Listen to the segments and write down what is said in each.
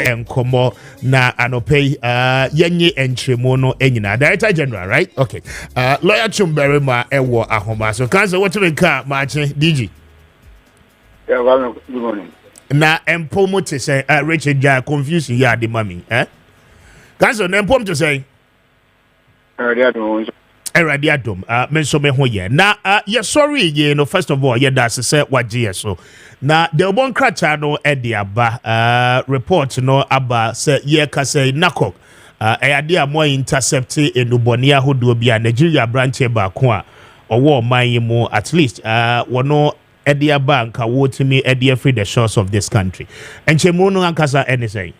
enkomo na anope yenye enchemo no enyina. Director General, right? Okay. Lawyer Chumbere ma ewo ahoma. So kanso what we ka Maakye DG. Yeah, well, good morning. Na empomo to say Richard ja confusion ya the mommy, eh? Kanso na empom to say Eradi adom menso me ho ye na ye sorry ye no first of all ye da se wagye so na the one kracha no e de aba report no aba se ye ka say nakok ade a mo intercept enuboni ahodo bia Nigeria branch ba ko a owo man mu at least wono e de aba nka wotimi e de free the shores of this country enchemu no ankasa anything.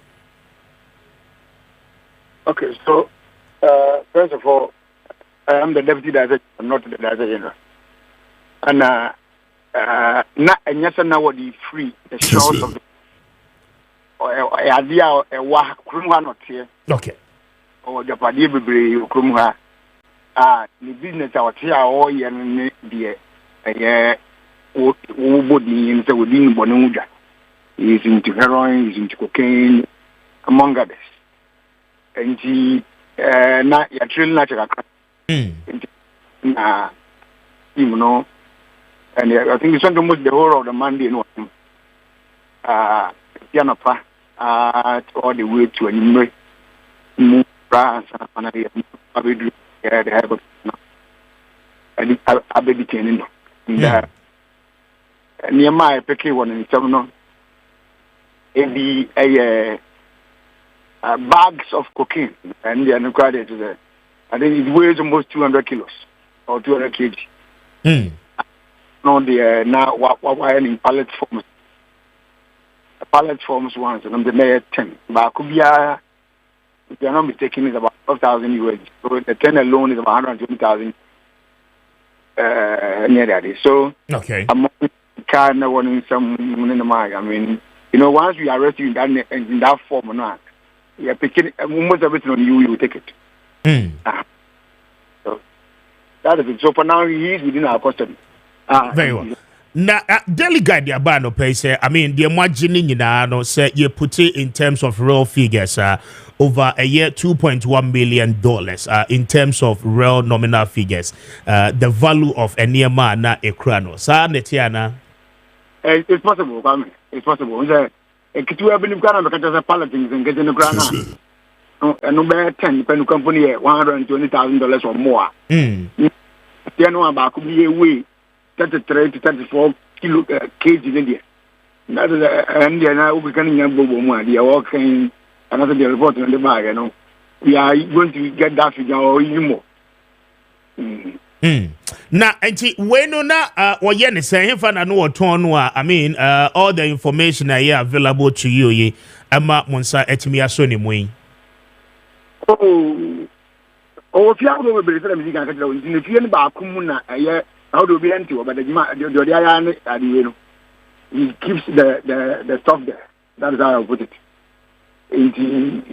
Okay, so first of all, I am the deputy director, not the director general. And yes, and now what is free the shores of the idea a wa krumha not here. Okay. Or the party be krumha. The business out here all year the body in the within Bonuja is into heroin, is into cocaine, among others. And he na ya trail natural na you know, and I think it's almost the whole of the Monday no Yanapa all the way to a new move France and I will do the help and I be detaining and near my picky one in some a bags of cocaine, and they are required to the. I think it weighs almost 200 kilos or 200 kg. No, they are now what in pallet forms. Pallet forms once, and the mayor 10. But Kubia, if they are not mistaken, is about 12,000 USD. So the 10 alone is about 120,000 near that. So, okay. I'm kind of wanting some in the mind. I mean, you know, once we arrest you in that form or not. Yeah, picking most of it on you will take it. So that is it. So for now, he is within our custody. Very well. Now, delegate the abano pay say, I mean, the imagining no say you put it in terms of real figures, over a year, $2.1 million, in terms of real nominal figures, the value of a near man na ekrano. Sa netiana. It's possible, Kwame. It's possible. Kitu ya bini mkana mkataza palatings and getting the grana. And no 10 pen company $120,000 or more. Then one back could be a way 33 to 34 kg in India. That is and now we can young bobo one. They are walking another report on the bag, you know. We are going to get that figure or even more. Na enti weno na oye ne say hemfa na no oton no I mean all the information are here available to you ye ama monsa etimi aso ne moyi if you have to be better music and catch in if you ba akumu na how do we enter but the aya ne adi no he keeps the stuff there. That is how I put it.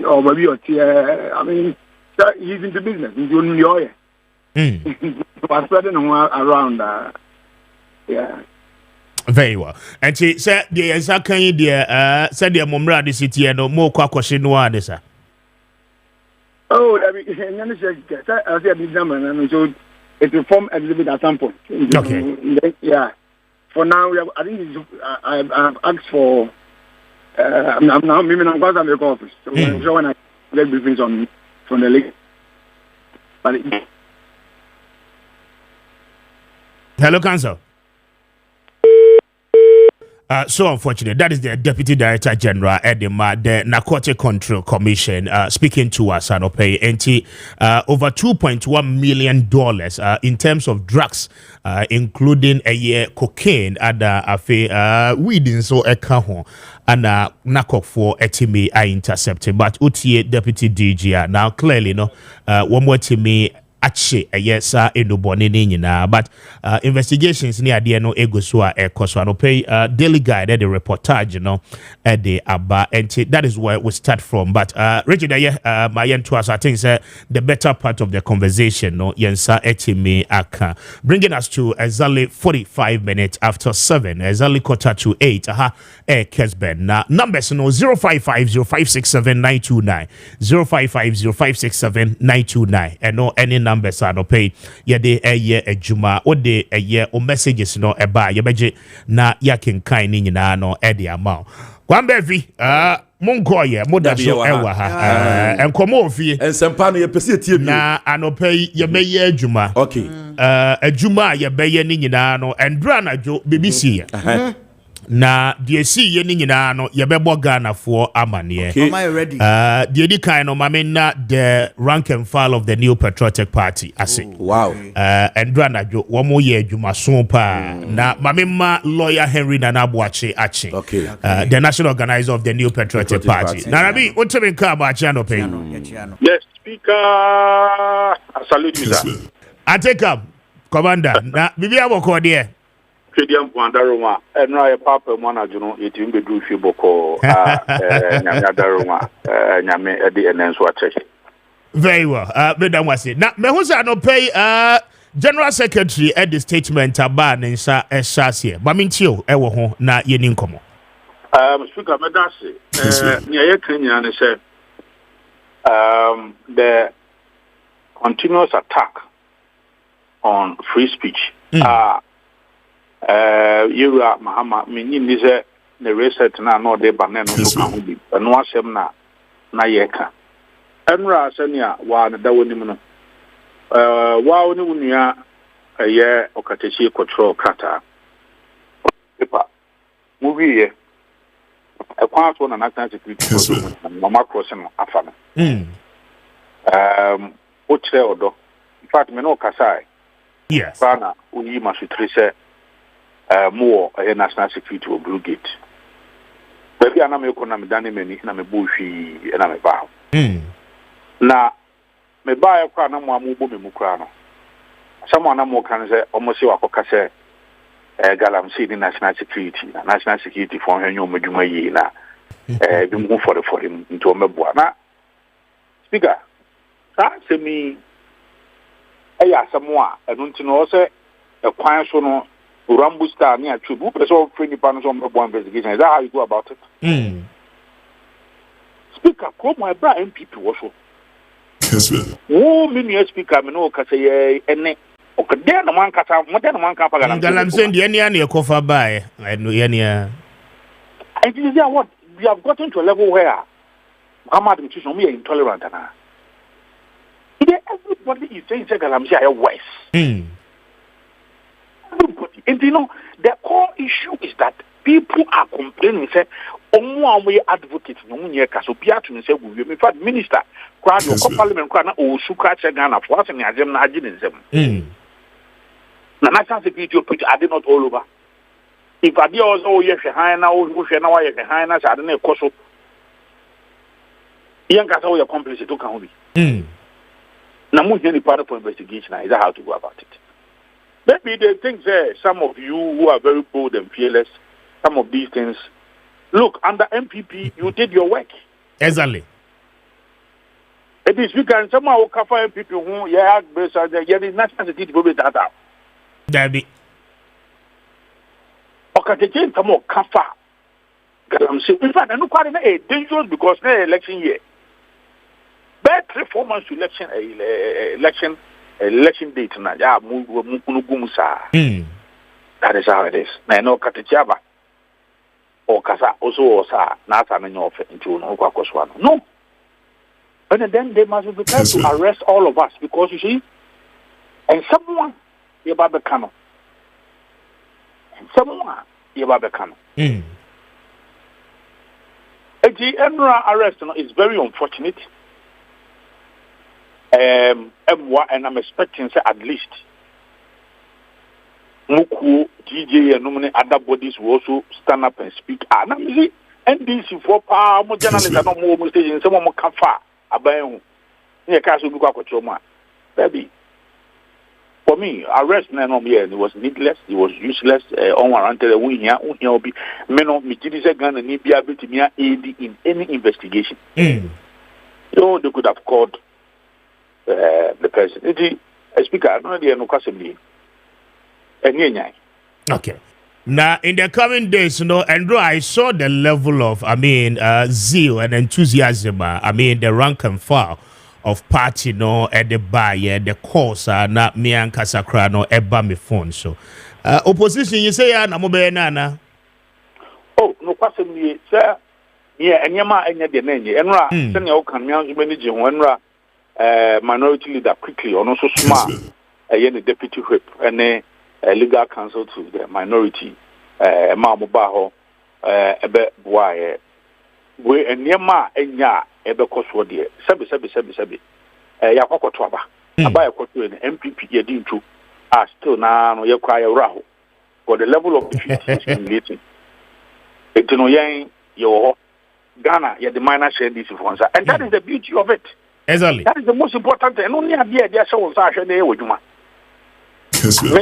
Or maybe I mean he's into business, he's doing the oil. Was spreading around yeah. Very well. And she said the exactly the said the momra the city and more kwakwashi no adesa. Oh, I mean I said this number and so it will form exhibit at some point. Okay. Yeah. For now I think I've asked for I'm now maybe I'm going to make office. So I'm sure when I get briefings on from the league. But hello, Council. So unfortunate. That is the Deputy Director General Edema, the Narcotic Control Commission, speaking to us and pay over $2.1 million in terms of drugs, including cocaine and weed in so a and nakok for etime I intercepted. But UTA Deputy DG now clearly no one more to me. ache yes enubone ni nyina but investigations ni ade no ego so a ekoso no pay daily guide the reportage no the aba and that is where we start from but Richard my to us I think say the better part of the conversation no yensa etimi aka bringing us to exactly 45 minutes after 7 exactly 7:45 Kessben na numbers no 0550567929 0550567929 and no any numbers are no pay ye de eye adwuma o de eye o messages no eba ye beje na yakin kan ni nyina no e de amount Kwame monko ye moda so ewa ha enkomo ofie ensempa no ye pese tie bi na anopai ye beye adwuma okay adwuma ye beye ni nyina no endra na jo BBC ye na die si ye ni nyina no ye bebo Ghana for amane am I ready die di kind no mame na the rank and file of the New Patriotic Party ase wow endra na jo wo mo ye adwuma so pa na mame ma lawyer Henry Nana Boache ache okay the national organizer of the New Patriotic Party na rabi o tebe ka ba ache no pay yes speaker I salute you sir I take up commander na bibia boko de Kediam Pandaroma, and I papa monajuno, it in the Dufi Boko, Nyadaroma, Nyame Eddie and Enswatch. Very well. Madam was it. Now, Mehusa no pay General Secretary at the statement aban in Shasia. Mamintio, ewo ho na yenin komo. Speaker Medasi, near Kenya, and said, the continuous attack on free speech. Yura Mahama meaning is the reset na no de banen no ka ho no asem na yeka enra asania wa na dawo nim no wa oni unua ye okatechi control kata paper movie ye ekwa so na national security mama cross no afa no o kire odo in fact me no kasai yes bana uyi masutri se more a national security or blue gate. Baby, I'm not going to many, and I'm a bushy, and I'm a bow. Now, me buy a crown, I'm more mukrano. Someone I'm more can say almost your cocase, galam city national security for her new Majuma, the move for him into a mebwana. Speaker, that's me. Someone, I don't know, say a quiet so Rambo star near Chubu, so friendly partners on the investigation. Is that how you go about it? Speaker, call my brother MPP also. Kessben. Oh, many speaker, I know, Cassay, and okay, then the one Cassa, more than one Kappa. I'm saying the any cover by and any. And is that what we have gotten to a level where Muhammad is intolerant? Everybody is saying, I'm saying, West. Everybody. And you know, the core issue is that people are complaining, say, we advocate, so Piatu say, in fact, minister, crowd your parliament, crowd, or Sukacha Ghana, for us and Ajam Najin in them. The national security put are not all over. If I do also, yes, high now, who shall know why high us, I don't know, Koso. Young Cassa, your accomplice to come. Now, any part of investigation is how to go about it. Maybe they think some of you who are very bold and fearless, some of these things. Look, under MPP, you did your work. Exactly. It is we can somehow cover MPP who based on the national security will be that out. Daddy. Okay, they change some more cover. In fact, I know quite a dangerous because the election year. Bad 3-4 months to election date na ya mukumusa. That is how it is. Na no katechaba. O kasa also osa na asa na nyofe into no kwakoswa. No. And then they must be prepared to arrest all of us because you see, and someone Yababekano. And someone Yababekano. The Enra arrest is very unfortunate. And I'm expecting say at least Muku, DJ, and other bodies will also stand up and speak. And I'm see NDC for power, more journalists are not more station, someone more come far. Abayong. Near Castle Buka Choma. Baby, for me, arrest it was needless, it was useless, unwarranted. We here, be me a gun and be able to aid in any investigation. So they could have called the person. Speaker, I don't know the Okay. Now, in the coming days, Andrew, I saw the level of, zeal and enthusiasm, the rank and file of party, at the bar, the course, not me and Casacra, eba me phone. So, opposition, you say, Nana? Oh, no, possibly, sir. Yeah, and Yama and Yadene, and Senior can manage minority leader quickly, or also smart, the deputy whip, and legal counsel to the minority, Mamubaho, Ebe Boye, we and Yama and Ya, Ebe Coswadi, Sabi, Yakoko Twaba, Abaya Kotu and MPP Yadintu are still now Yakwaya Raho, for the level of defeat is humiliating. It's no yang, your Ghana, the minor share this once, and that is the beauty of it. Exactly. That is the most important, and only a dear, dear soul, Sasha, they would do.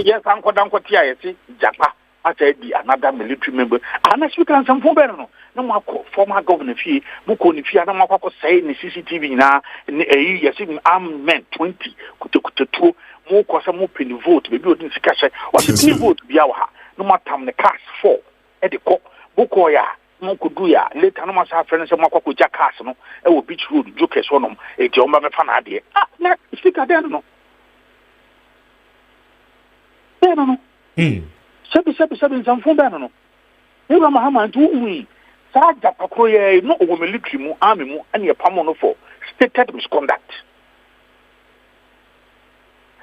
Yes, Uncle Dankotia, Japa, I said, another military member, and as you can some former, no more former governor fee, Mukoni Fia, no more say in the CCTV now, in a year, seeing armed men 20, to 2, more Cosamu penny vote, maybe you didn't see or the vote be our, no more time the cast 4, at the court, Bukoya. Monkuduya, later no must have friends of Mako Jacasno, and will beach road, Jokes on them, a Joma Fanadi. Ah, speaker, I don't know. I don't know. Seven, some phone, I don't know. Never Mahama, do we? Saja Pakoya, no military, army, and your Pamono for stated misconduct.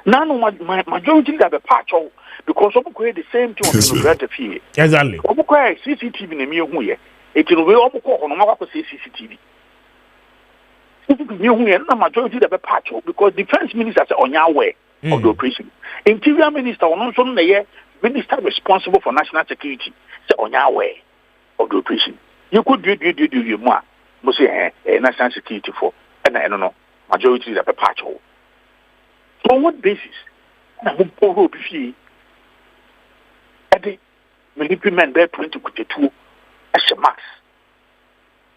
None of my majority have a patch because of the same thing on the field. Exactly. CCTV in the Mio, it will be all on CCTV. The majority of a patch because defense minister on your way of the operation. Interior minister on the minister responsible for national security on your way of the operation. You could do more, must say national security for, and I don't know, majority of a patch. So on what basis? I will be the military men there 2022 as a max.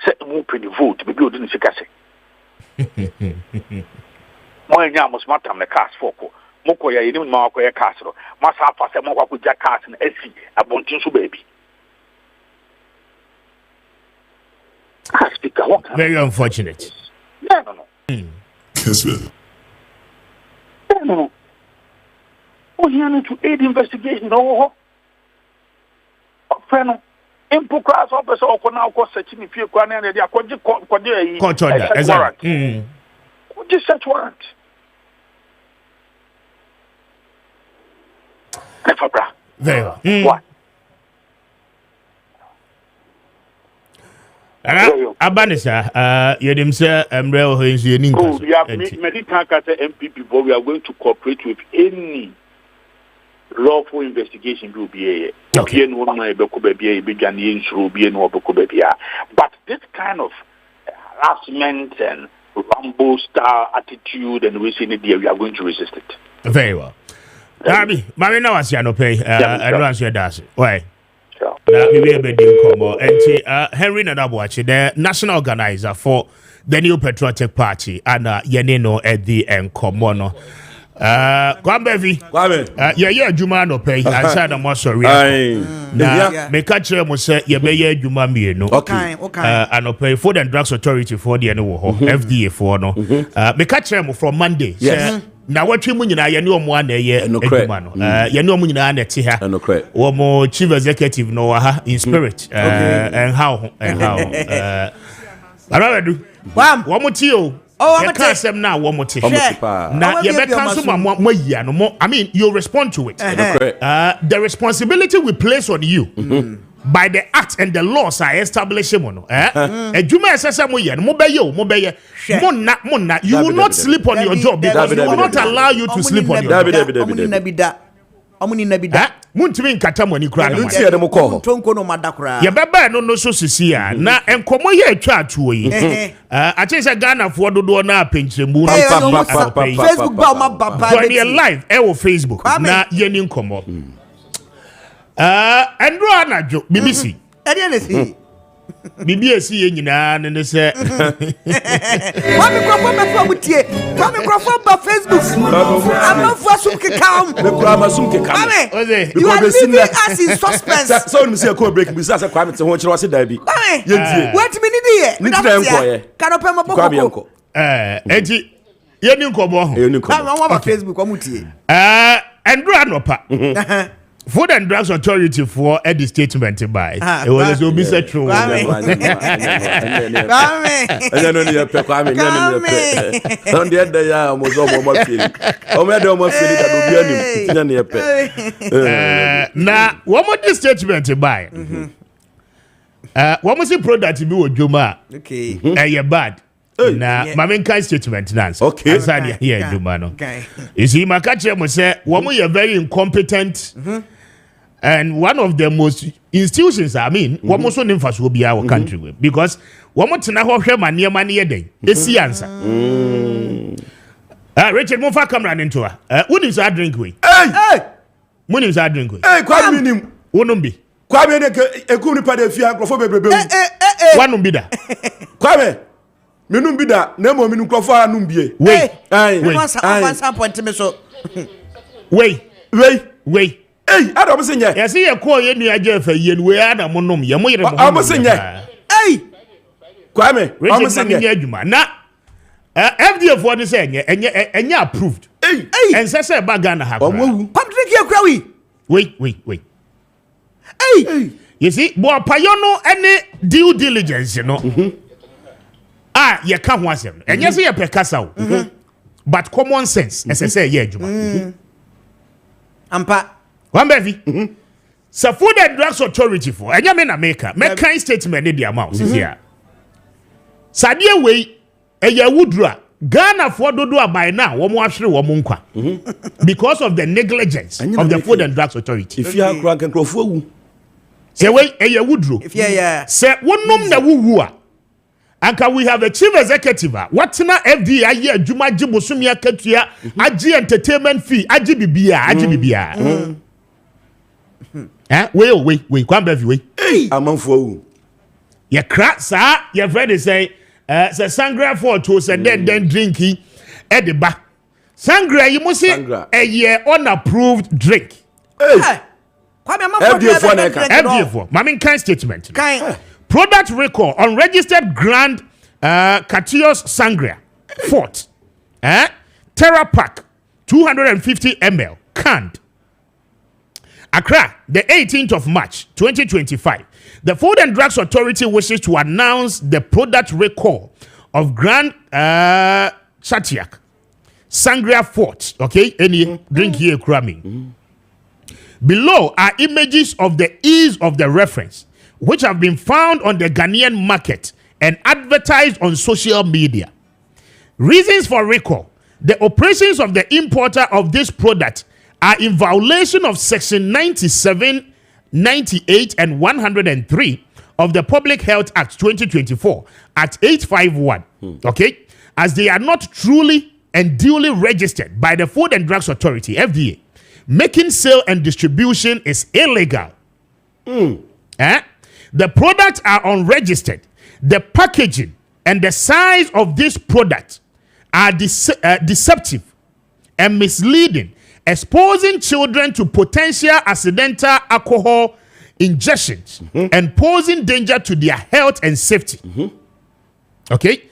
Set them open the vote, maybe you didn't see Cassie. More must matter the cast for Mokoya, you didn't mark a castle. Must have passed a more with Jack Carson, SC, a Bontinsu baby. Speaker, very unfortunate. No. Kessben. No. Oh, you need to aid investigation. No. Friend, import class officer or now cost searching if you can and they are court order. Just such warrant. Very well. What? Abanisa, you didn't say, real who's your name. Oh, we have medical MPP, but we are going to cooperate with any lawful investigation will be but this kind of harassment and Rambo style attitude and we see in the we are going to resist it. Very well. Mami now as you no pay advance your dash. Why? We will be doing and Henry Nadabuachi, the national organizer for the new patriotic party and Yenino at the Nkomono. Kwame, yeah, Juma no pay. I said I'm also real. Now, make a chair must say, yeah, Juma me, no. Okay. I no pay Food and Drugs Authority for the annual FDA for no. Make a chair from Monday. Yes. Now, what you mean, I know one year, no credit. You know, when I net here, no credit. Or more chief executive, no, in spirit, and how. I rather do. One more to oh, I'm going to now one more thing. Now, you cancel more year no more. I mean, you respond to it. The responsibility we place on you by the act and the laws are established. You will not sleep on your job because we will not allow you to sleep on your job. muntimi nkata mo ni kura no ntie dem ko tonko no madakura ye baba no so sisi a na enkomo ye atwa atuo yi a che se Ghana fo dodo na apenchembu no Facebook ba ma baba join your live wo Facebook na ye ni nkomo Andrew Anajo BBC ede ne si BBC ye nyina ne se wa mikrofon ba fo mutie wa mikrofon ba Facebook amafo sum kekam me kura masum kekam oze you are leaving us in suspense so no see ko break bi say Kwame te ho kire wase da bi ye what me ni die ni tira enko ye kanope mo boko enti ye ni nkomo ho ye ni nkomo wa ba Facebook wa mutie Andrew Anopa Food and Drugs Authority for a statement by it was so be set true. Kwame no ni pe Kwame no ni pe on the other ya mo zo mo feel o me de mo feel that obi anim tinya ni pe na one more statement by one more see product bi odwoma okay eh bad na mama kan statement nance okay asani here odwoma no you see makache mo say one more very incompetent and one of the most institutions I mean one more so nimfa so be our country with because one more tena ho hwe mane mane den esi ansa Richard mo fa camera into wouldn't say drink we hey munim say drink we Kwame nim wonum bi Kwame ne eku ni pa de fia nkrofo bebrebe wanum bi da Kwame menum bi da na mo menum nkrofo anum bie wait one point me so wait hey ada mo senye yes ye ko ye nua jefa ye we ada monom ye mo yere mo mo senye hey Kwame mo senye adwuma na FDA for the say enye approved hey and say baga na ha o mawu Patrick ye kwa wi wait hey you see bo payo no any due diligence no ye ka ho asem enye say ye pekasa o but common sense say ye adwuma ampa Wambevi. So Food and Drugs Authority for enya me na make statement in the amount here. Sadie we eya wudura Ghana for dodo by now wo mo ahwere wo mo nkwa because of the negligence of the Food and Drugs Authority. If you are crank and crofo wu Say we eya wuduro. if yeah Say wonnom na wuwu a anka we have a chief executive what na FDA aye adwuma gibosumi akatua agi entertainment fee agi bibia wait Kwame we amanfo wu ye cra sa ye friend say sangria for to say then drinky e de ba sangria you must say a year unapproved drink hey Kwame FDA for mama kan statement product recall unregistered Grand Catios Sangria Fort Terra Pack 250 ml canned Accra, the 18th of March 2025, the Food and Drugs Authority wishes to announce the product recall of Grand Chatiak Sangria Fort. Okay, any drink here, Krami. Below are images of the ease of the reference, which have been found on the Ghanaian market and advertised on social media. Reasons for recall: the operations of the importer of this product are in violation of Section 97, 98, and 103 of the Public Health Act 2024 at 851. Okay, as they are not truly and duly registered by the Food and Drugs Authority (FDA), making sale and distribution is illegal. The products are unregistered. The packaging and the size of this product are deceptive and misleading, exposing children to potential accidental alcohol ingestions and posing danger to their health and safety. Okay?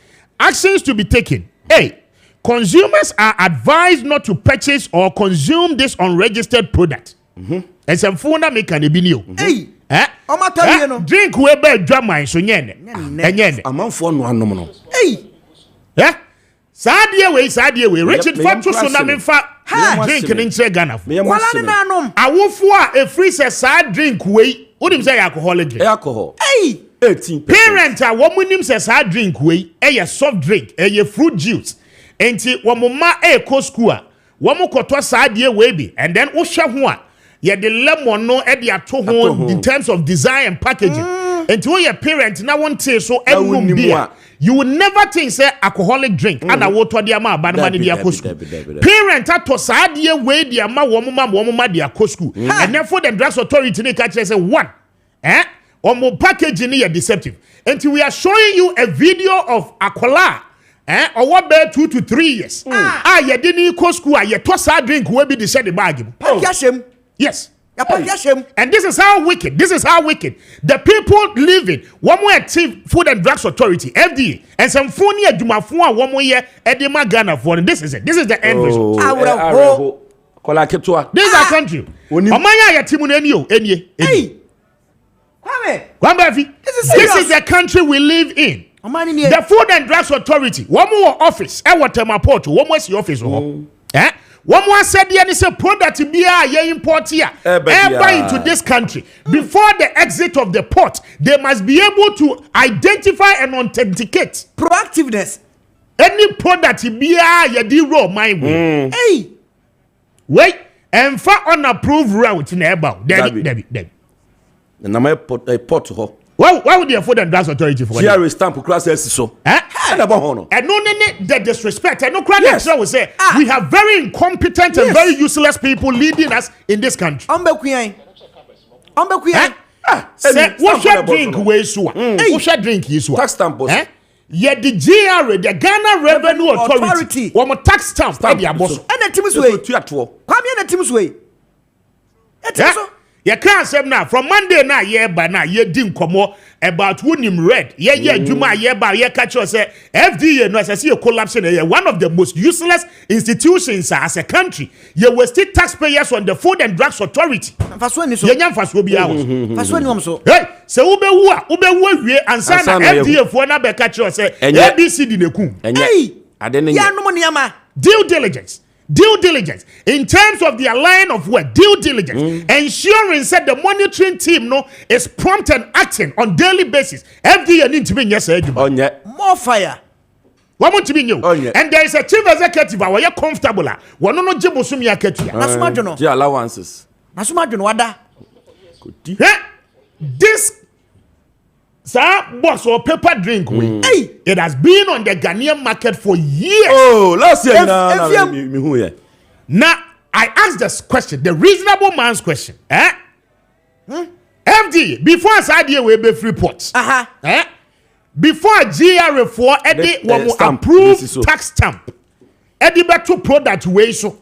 Actions to be taken. A. Consumers are advised not to purchase or consume this unregistered product. And some phone make an ebinio. hey Drink webe drama so nyene. Enyene. amanfo no anom no hey Sadie we Richard Fatu so na me fa drink ni nche Ghana. wala ne nanom Awofo a efri se sad drink we wonim say alcoholic drink. alcohol hey 18 Parent a womunim se sad drink we soft drink fruit juice. Enti womma ko school a womo koto sadie we bi and then wo hwe ho a ye the lemon no e de ato ho in terms of design and packaging. And to your parent now won't say so every beer. You will never think say alcoholic drink and a water the ama ban money dia ko school. Parent ato saadie we the ama wo mama dia ko school. And therefore the drugs authority they catch say one. Omo packaging is deceptive. Until we are showing you a video of Akola, or what bear 2 to 3 years. You didn't go school, you toss a drink, will be the same bag. Yes. And this is how wicked. The people living one more active Food and Drugs Authority, FDA, and some phony Jumafua 1 more year, Edema Ghana for this is it. This is the end result. This is our country. Omaya ya timunenio, Hey. This is the country we live in. The Food and Drugs Authority. One more office. One more office. One more said there is a product to be a import here. Ever into this country. Before the exit of the port, they must be able to identify and authenticate. Proactiveness. Any product to be a raw my way. Hey. Wait. And for unapproved route in about. Debbie. And I port ho. Why would the Food and Drugs Authority for GRA stamp class so? And no the disrespect. And no crowd will say we have very incompetent and very useless people leading us in this country. Say what should drink way so? What should drink is tax stamp boss. Yeah, the GRA, the Ghana Revenue Authority. One more tax stamp. And the team's way. Come here, the team's way. You can't say now from Monday now, by now, ye didn't come about winning red. Juma, catch us FDA, no, as I see a collapse in one of the most useless institutions as a country. You will still taxpayers on the Food and Drugs Authority. Hey, so Ube, and son FDA for another catch us ABC Hey, due diligence in terms of their line of work, due diligence, ensuring that the monitoring team is prompt and acting on daily basis. FDA need to be more fire. What want to be new? And there is a chief executive where you're comfortable. One no jibosumi aketua. Nasumajono. The allowances. Nasumajono wada. This box or paper drink, it has been on the Ghanaian market for years. Oh, last year. Now, I asked this question, the reasonable man's question. FD, before I idea we be free ports. Before GRA4, Eddie approved tax stamp. Eddie better product way so.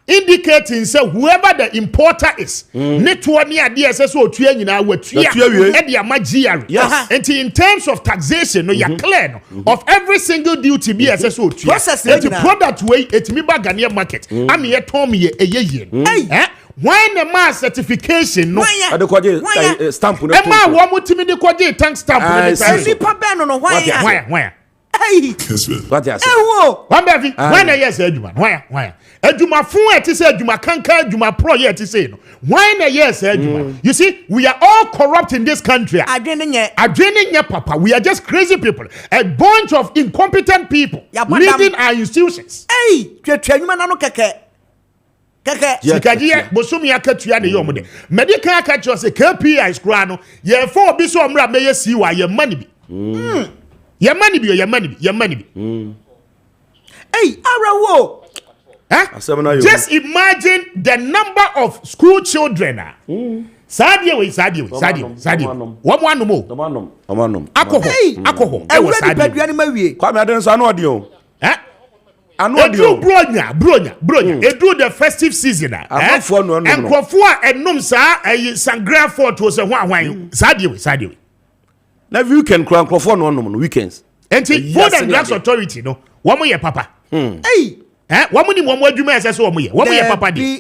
Indicating say whoever the importer is, network near DSSO and in terms of taxation, no, you're clear of every single duty BSSO process the product way it me Ghanaian market. I'm here told me a year. When the mass certification no stamp no one more timid the tank stamp why what you say? One baby, when I yes, Eduma, why? Eduma Fu, it is Eduma Kanka, Eduma Pro, yet is saying, when I yes, Eduma. You see, we are all corrupt in this country. I draining your papa. We are just crazy people, a bunch of incompetent people leading our institutions. Hey, Sikajia, Bosumi Akatua, the Yomode. Medical catcher say KPI is grano, ye for Biso Mra may see why your money be. Your money be. Hey, Arawo. Just imagine the number of school children. Sadia. One more. Alcohol. Bronya. It do the festive season. And Krofua and Numsa, Sangria Fort was a one. Sadia. Now weekend crown Crawford on weekends. And Food and Drugs Authority, no. One more papa. Hey. One more you may as well. One more papa. And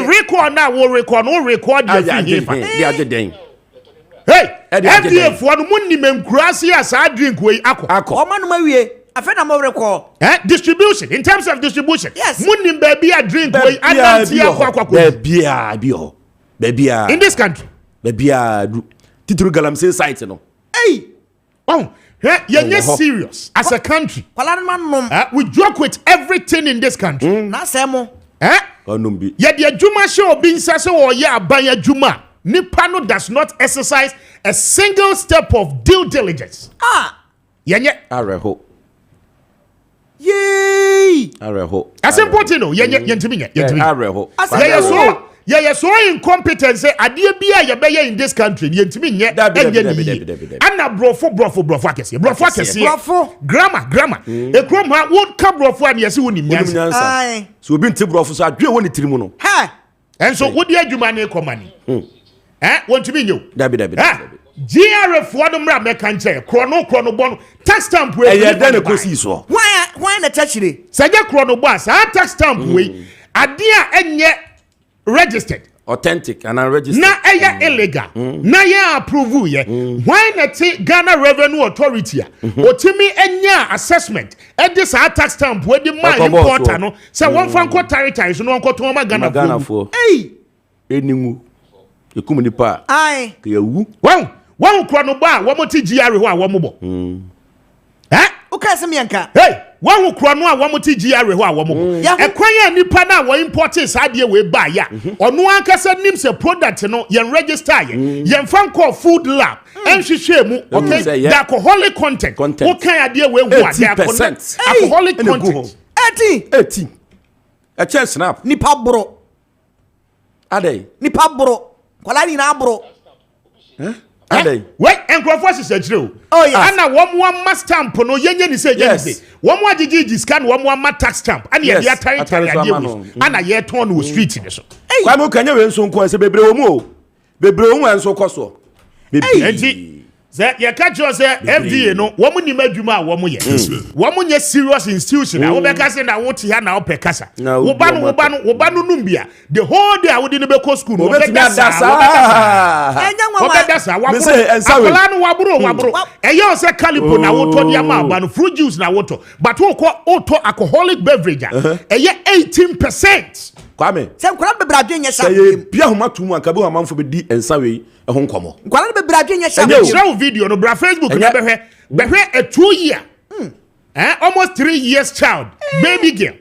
record now will record the other day. Hey, FDA for one money grassy as I drink way distribution. In terms of distribution. Yes. Money baby a drink way baby in this country. Baby Titru Galamsey site no. Hey. You're serious as a country. We joke with everything in this country. onumbi ye de adwuma hye obi nsa se wo ye aban adwuma nipa no does not exercise a single step of due diligence yenye areho yee areho as important no yenye yentimi nye areho ye so incompetence ade bia ye be in this country yentimi nye ana brofo akese grammar ekrom ha wo ka brofo an yesi woni nyansa so obi nti brofo so adwe woni tirimu no ha enso wodi adwuma na ekomani wontimi nyo dabi GRF for no mra meka nche krono bono tax stamp we e den e kosi so why na chachire saje krono boss tax stamp we ade a enye registered authentic and unregistered na eya illegal na ya approve ye why na ti Ghana Revenue Authority otimi enya assessment e dey sa tax stamp we di man importer no say won fan ko territories no won ko to ma Ghana fo enimu ekum nipa ai ke yawu won krono ba wo mo ti GR ho a wo mo bo o ka se mianka hey won krono a wo mo ti GR ho a wo mo bo ekwan ya nipa na wo import sa de we ba ya ono ankasa nim se product no yen register yen fan call food lab enhwehwe mu okay the alcoholic content wo kan ade we hu ade alcoholic content 18 a chance snap nipa bro adai nipa bro kwala ni na bro adai we enkrofo sise kire oh yes ana wo ma stamp no yenye ni se yenye se wo mo agigi scan wo mo ma tax stamp ana ye dia territory ade we ana ye ton no street ni so kwa mo kanya we nso nko se bebre wo mu o bebre wo nso koso enti ze ye ka jo se FDA no wo mo ni madwuma a wo mo ye wo mo nye serious institution a wo be ka se na wo ti ha na wo pe kasa wo ba no numbia the whole day a wo di no be ko school no be dasa wo be dasa akala no waburo eyo se calipo na wo to dia ma ba no fruit juice na wo to but wo to alcoholic beverage eye 18%. Kwame se nkora be bradwe nya sha bia homa tumu anka be homa mfo be di ensa we ho nkomo nkora be bradwe nya sha show video no bra Facebook na behwe a 2 year almost 3 years child baby girl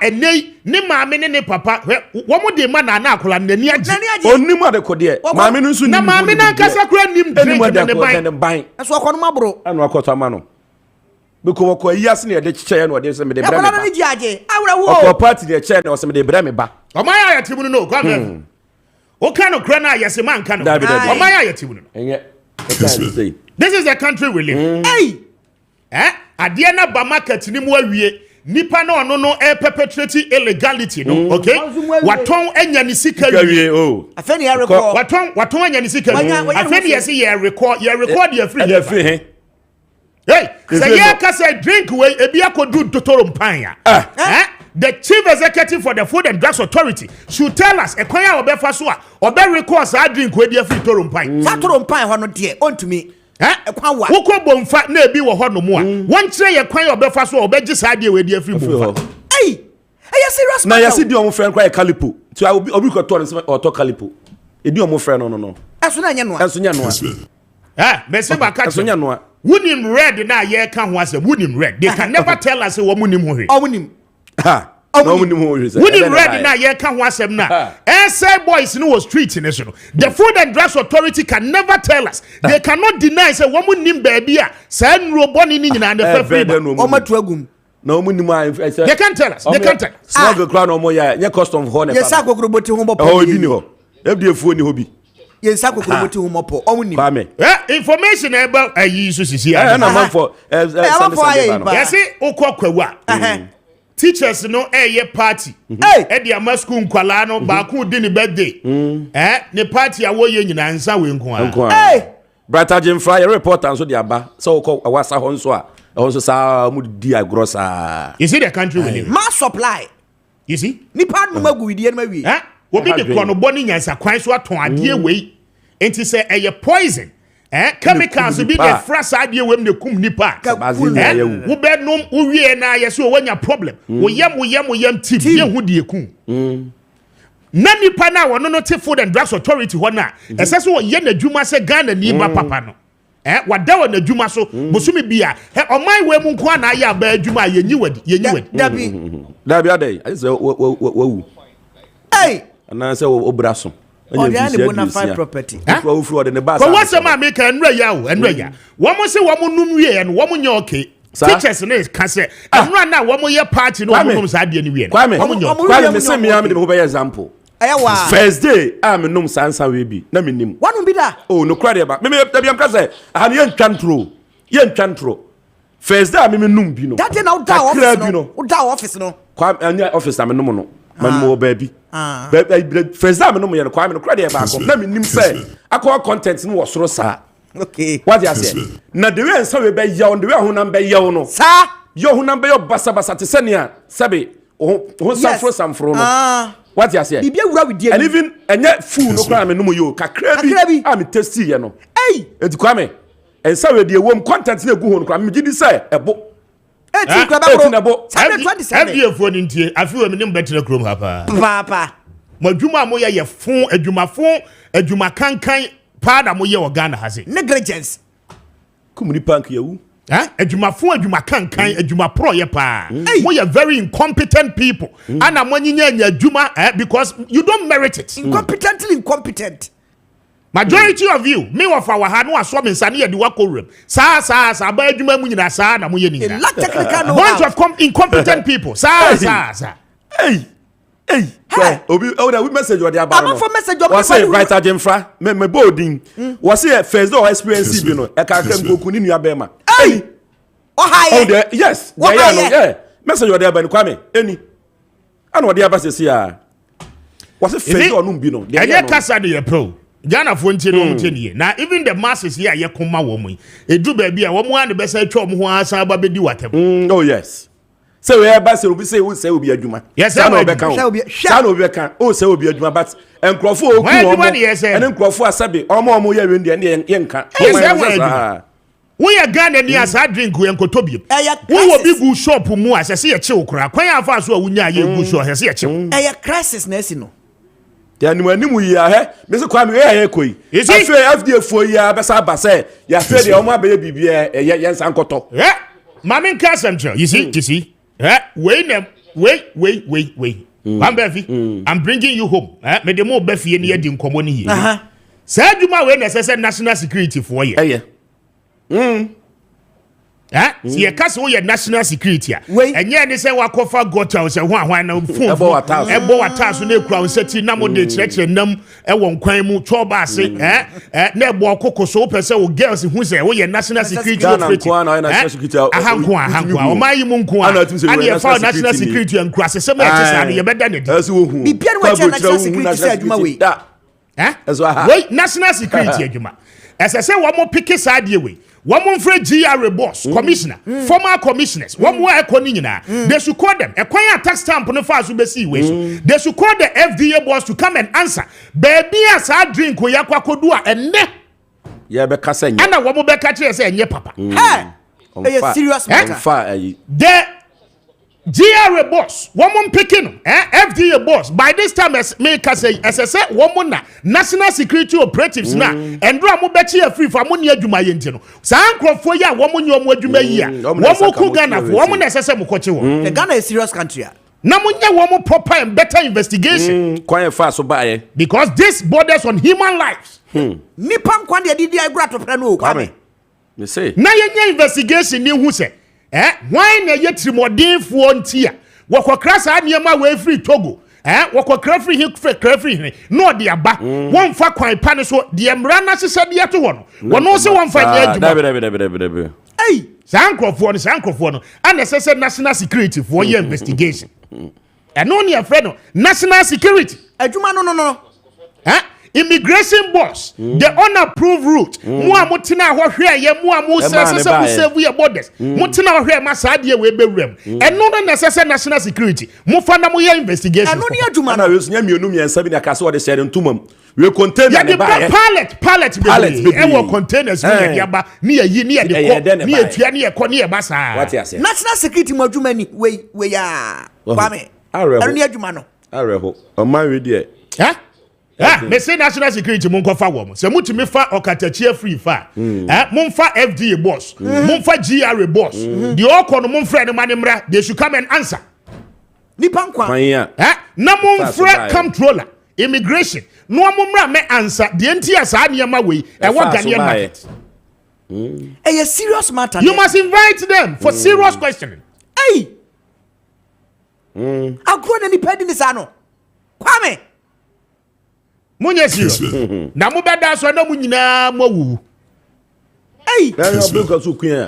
enei ni maame ne papa wo mo de ma na akola nani agi onimu adekode maame no nso ni na maame na nkasa kura nim drink ne ban eso akono mabro anu akoto amano beko wako yas ne de chiche no de se me de bra me ba akono ni giaje awra wo o party de chiche no se me de bra me ba omaya ya timu no Kwame o kanu kura na yase man kanu omaya ya timu no enye this is the country we live ade na ba market ni mu awie nipa na ono no perpetrate illegality no okay waton enya ni sika wie afeni ya record waton enya ni sika afeni yesi ye record ye free hey say ye ka say drink we ebi akodu totoro mpan ya the chief executive for the Food and Drugs Authority should tell us ekwan ya obefa so a obe record sa drink we dey free totoro mpan sa totoro mpan ho no de ontumi ekwan wa woko bomfa na ebi wo ho no mu a won kire ye kwan ya obefa so obeji sa de we dey free bomfa serious na yesi di omo friend kwa calipo to obi ko to ne o to calipo e di omo friend no eso na nya no mesi ba ka eso nya no wunim red na ye ka ho asem wunim red they can never tell us wo munim ho hwe omunim no munim ho hwe wunim red na ye ka ho asem na say boys no was street in so the Food and Drugs Authority can never tell us they cannot deny say wo munim baby a say nro boni ni nyina na free o matu agum na omunim they can't tell us small crown o mo ya custom ho ne yes agogroboti ho bo o bi ni ho fda fu ni ho bi yes agogroboti ho mo po omunim Kwame information about ayi so sisi na man for yes ukokwawa teachers no ye party e dia ma school nkwala no ba ku di ni birthday ne party awo ye nyina nsa we nko brata Jimfra your reporter so dia ba so ko awasa ho nso a ho so sa mu di agrosa you see the country we live mass supply you see nipa no magu widie no mawi obi de krono boni nyansa kwan so aton ade we enti say eye poison chemicals be the fresh idea when they come nipa wo be nom wo wie na ye so wanya problem wo yam tip ye hu de eku na nipa na wono no te Food and Drugs Authority ho na ese so ye na dwuma se Ghana ni ba papa no wada wo na dwuma so bosumi bia oman we mu nko na ya ba dwuma ye nyi wadi dabi adai I say wo Hey. And say obraso. Oh, they are the bona fide property. But what's a man make and reya and reya? One more say one more num and one more okay. Teachers in this can say, and run now one more year party, no one had any. Kwame, say me, I'm the example. First day, I'm a num sansa we be. Let me name. One will be that. Oh, no credit about. Maybe I'm say, I had yen cantro. First day, I'm a num bino. That in our office, no. Kwame, office, I'm a no. Man more baby. First time no me Kwame no credit back. Let me nim say. Akwa content no was rosa. Okay. What you say? Na the way so we be yaw, the way honam be yaw no. Sir, yo honam be yo basa te senia. Sabe, ho samfro no. What you say? Bibia wura with and even enye fool no Kwame no mo yo. Kakra bi am tasty ye no. Hey, enti Kwame. En say we dey wom content na gu ho no Kwame gidi say ebo. Every phone in here, I feel a minimum better chrome papa. Maduma moya ye phone, a juma can't pardon moya or Ghana has it. Negligence. Kumuni punk you. A juma phone, a juma can't a juma pro ye pa. We are very incompetent people. And I'm winning your juma because you don't merit it. Incompetently incompetent. Majority of you, me of our hand was swamming Sani at the Wako room. Sa, by Juma Munina Sa, and Muyani. Bunch of incompetent people. Sa. Hey. We message you there. Was it right at Jemfra? Me boarding. Was it first door experience, you know? A carcam Gokuni Abema. Hey! Oh, hi. Yes. Yeah. Message you there, Ben Kwame. Any. I know the other here. Was it first door Numbino? And yet, Cassadi, pro. Ghana fonte no mutenie na even the masses here ye koma wo mu e du ba bia wo mu an be say twom ho asan ba bedi watem oh yes say we ba say obi say we say obi adwuma yes say no be kan say no be kan oh say obi adwuma but enkrofo oku omo and enkrofo asabe omo ye we ndie ye nka we are Ghana ni asa drink we enkotobi we wo bi gu shop mu asese ye chew kura kwan afa so awunya ye gu so asese ye chew crisis na esi no animu ya he me se Kwame ye koi afi FDA fo ya besa ba say ya fe de omo abaye bibia ye nsan koto mama Kessben you see wait I'm bringing you home me de mo ba fie ne ye di nkomo ne ye say aduma we na say national security for ye si ye kase wo ye national security enye ne say wakofa gota say ho ahwan na phone ebo wataso na ekura nsati na mo de chirechire nam e won kwan mu choba ase na ebo okokoso wo pese wo girls hu say wo ye national security operative ahanko o mai mu nko ani ye fa national security enkura se se ma ye say ye beda ne di bibia no wa national security say adwuma we wait national security adwuma ese say wo mo pick side we one for GRA boss, commissioner, former commissioners, one more economina. They should call them. A quiet tax stamp on the fast to see ways. They should call the FDA boss to come and answer. Baby, as I drink, we are Kodua and ne. Yeah, because and I want to catch you say, yeah, papa. Hey, serious matter. The GRA boss, woman picking, FDA boss. By this time, as make us say, as I said, woman, national security operatives now, and Ramu Betty free for money at Jumayentino. Sanko for ya, woman, your Mojumaya, woman Ghana, woman as I said, Mukocho. The Ghana is serious country. Namunya woman proper and better investigation. Quite fast, so by because this borders on human lives. Nippon Quandia did I grab to Prano, Kwame. You say, now your investigation, you who say. Why na ye trimodinfo ntia wakokra sa niema we free Togo wakokra free him free no de aba won fa kwan pa ne so de mra na sese de to ho no wono se won fa ye adwuma hey sankrofo no and sese national security for your investigation and no near friend no national security adwuma no immigration boss the unapproved route mu amotina ahwehwe ye mu save your borders motina ahwehwe ma saade we bewrem eno no necessary national security mu fa na mu ye investigation eno ni adwuma na we so nya mienu miensa bi na kase wo de share ntumam we container ne ba pallet e wo containers we ya ba ni yi ni de ko ni etua ni ekọ ni e ba sa national security mu adwuma ni we ya Kwame eno ni adwuma no areho o man we de me say national security mun ko fa wo mo se mutumi fa okatachie free fa mun fa FDA boss mun fa GRA boss the okọ no mun friend man mra they should come and answer nipa nkwa na momfra controller immigration no amomra me answer the entire saa niema we e wa Ghanaian market A serious matter. you must invite them for serious questioning. Hey. Agro na ni pedi ni sano. Kwame. Munye serious. Na mo beda so na mu nyina mo wu. Hey. Na yo block so kuya.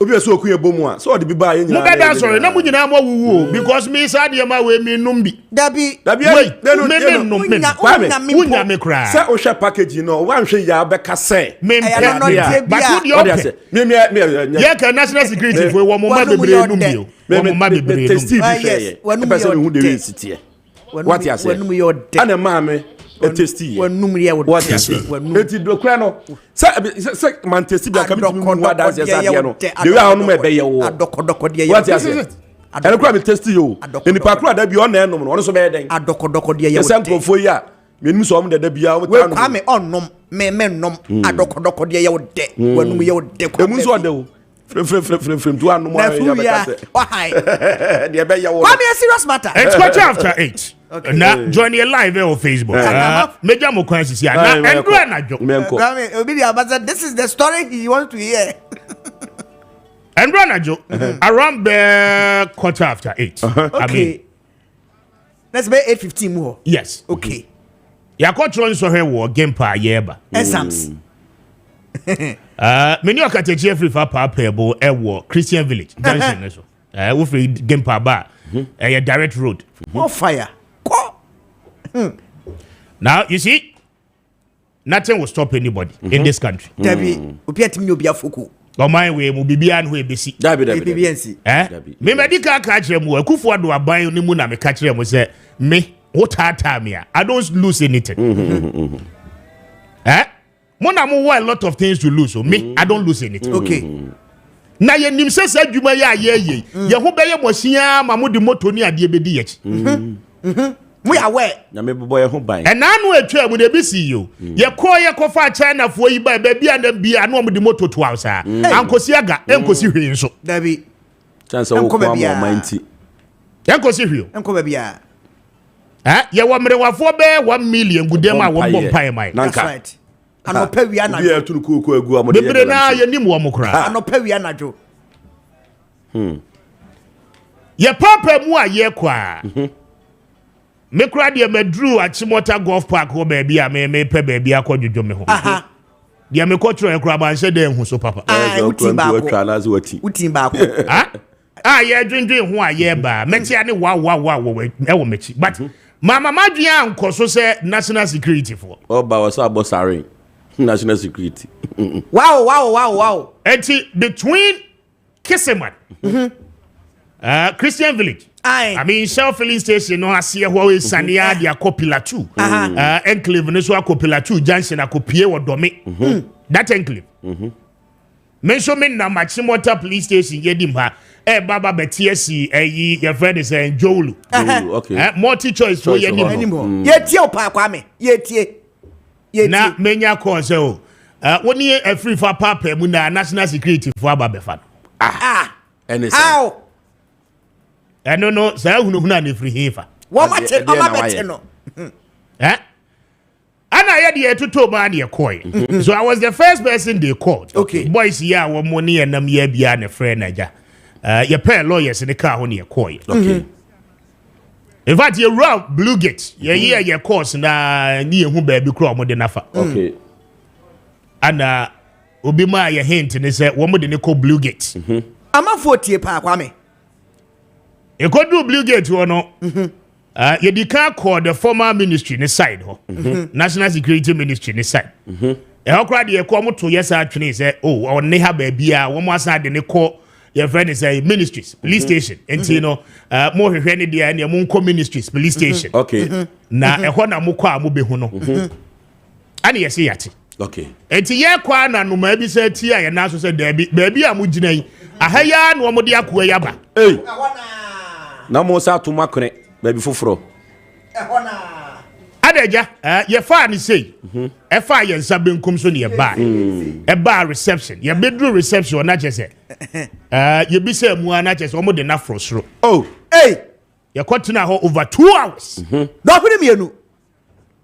Obi so kuya bomu a. So de bi ba ye nyina. Mo beda so na mu nyina mo wu because me sa de ma we me numbi. Dabi. Unya me kra. Say o share package no, wan hwe ya be ka say. Me but who the okay? Me Yeah, can national security for one moment bebre numbi. One moment bebre numbi. Yes. Who dey sit here. What you say? Ana maame testy. What you say? Eti do kra no. Say man testy bia ka me mu wa dance ya no. The way how no me be ye wo. What you say? Ana kra me testy yo. Eni pa kra da bi o na enom no. Ono so be den. Adokodoko de ye wo. Say nkofo yi a me so om da bia wo ta no. We kwa me onnom me nom adokodoko de ye wo de. Wanum ye wo de kwa. Emu so de wo. Frem to anu mo ya be ka say. Why? De be ye wo. Kwa me a serious matter. It's quarter after 8. Okay. Now join you live on Facebook. Meja mo kwan sisi na Andrew Anajo. Kwame obi di abasa, this is the story he wants to hear. Andrew Anajo around the quarter after 8. Okay. I mean, let's be 8:15 more. yes. Okay. Ya coach run so here wo game pa yeba. Exams. Many okatechi free for papa e wo Christian Village junction so. Wo free game pa ba. Direct road. More fire. Now you see, nothing will stop anybody in this country. Dabi, obi atim ni obi afoko. O man we mu bibia no e besi. Dabi. Me medical ka kire mu akufo do aban ni mu na me ka kire mu say me what time me I don't lose anything. Mo na mo a lot of things to lose, so me I don't lose anything. Okay. Na ye nim se adwuma ya ye ye ho be ye mosia ma mo di moto ni ade be di ye chi. We are where? Na me boy ho ban. And anu atwa mu de be see you. Ye ko fa China fo yi ba bia na bia na mo di moto to house a. Ankosi aga, enkosi hwe nso. Dabi. Chance wo kwa mo manti. Enkosi hwe. Enko ba bia. Ye wo mrewafo be 1 million gudem a wo bom pai mai. That's right. Anopa wi anajo. Bia tunu kuku agu amode. Bebre na ye nim wo mokra. Anopa wi anajo. Ye papa mu a ye kwa. Me kra de medru Achimota Golf Park ho ba bia me pe ba bia akwadwodwo me ho. Aha. De me kotro en kra ban hye de hu so papa. Utim ba ko. Utim ba ko. Ye dwendwen ho a ye ba. Metia ne wa e wo mechi. But mama madua ankoso se national security for. Oba was abosare. National security. Wow. Eti between Kessben, Christian Village. I mean, Shell filling station no asie ho we Sania dia Kopila 2. Enclave no so Kopila 2 junction akopie wo dome. That enclave. Mention me na Machimota police station yedim ha. Baba betiesi your friend is Jolu. Okay. Multi choice for yedim. Ye tie opa Kwame. Ye tie. Na menya cause o. Woni e free for papa mu na national security for ababefa. How? No, say hunu na free hefa. Wo ma che bete no. Ana ye de tuto ma na koi. So I was the first person they called. Okay. Boys here wo money enam ye bia na friend naja. Your pair lawyers in the car when you koi. Okay. In fact, you rob Blue Gate. Your course na ni hu ba bi kro mo de nafa. Okay. And obi ma ye hint ni say wo mo de ne ko Blue Gate. Amafo tie pa Kwame. E ko do Blue Gate wo no. You di can call the former ministry ni side ho. National Security Ministry ni side. E ho kra de e ko mo to yes atwene say oh on ne ha ba bia wo mo asa de ne ko your friend is a ministries police station and you know more hwehwe ne dia ne mo ministries police station. Okay. Na e ho na mo kwa mo be hu no. Ani yesi yati. Okay. Enti ye kwa na no ma bi se ti aye na so se da bi a mo gina yi ahaya no mo de akoa yaba. Hey. Na mo sa to makone ba bi foforo. Adeja ye fa ni sei. E fa ye nsa benkum so ne ye ba. E ba reception. Ye bedru reception na chese. Ye bi se mu na chese o mo de na frosro. Oh. Hey. You continue over 2 hours. No hwene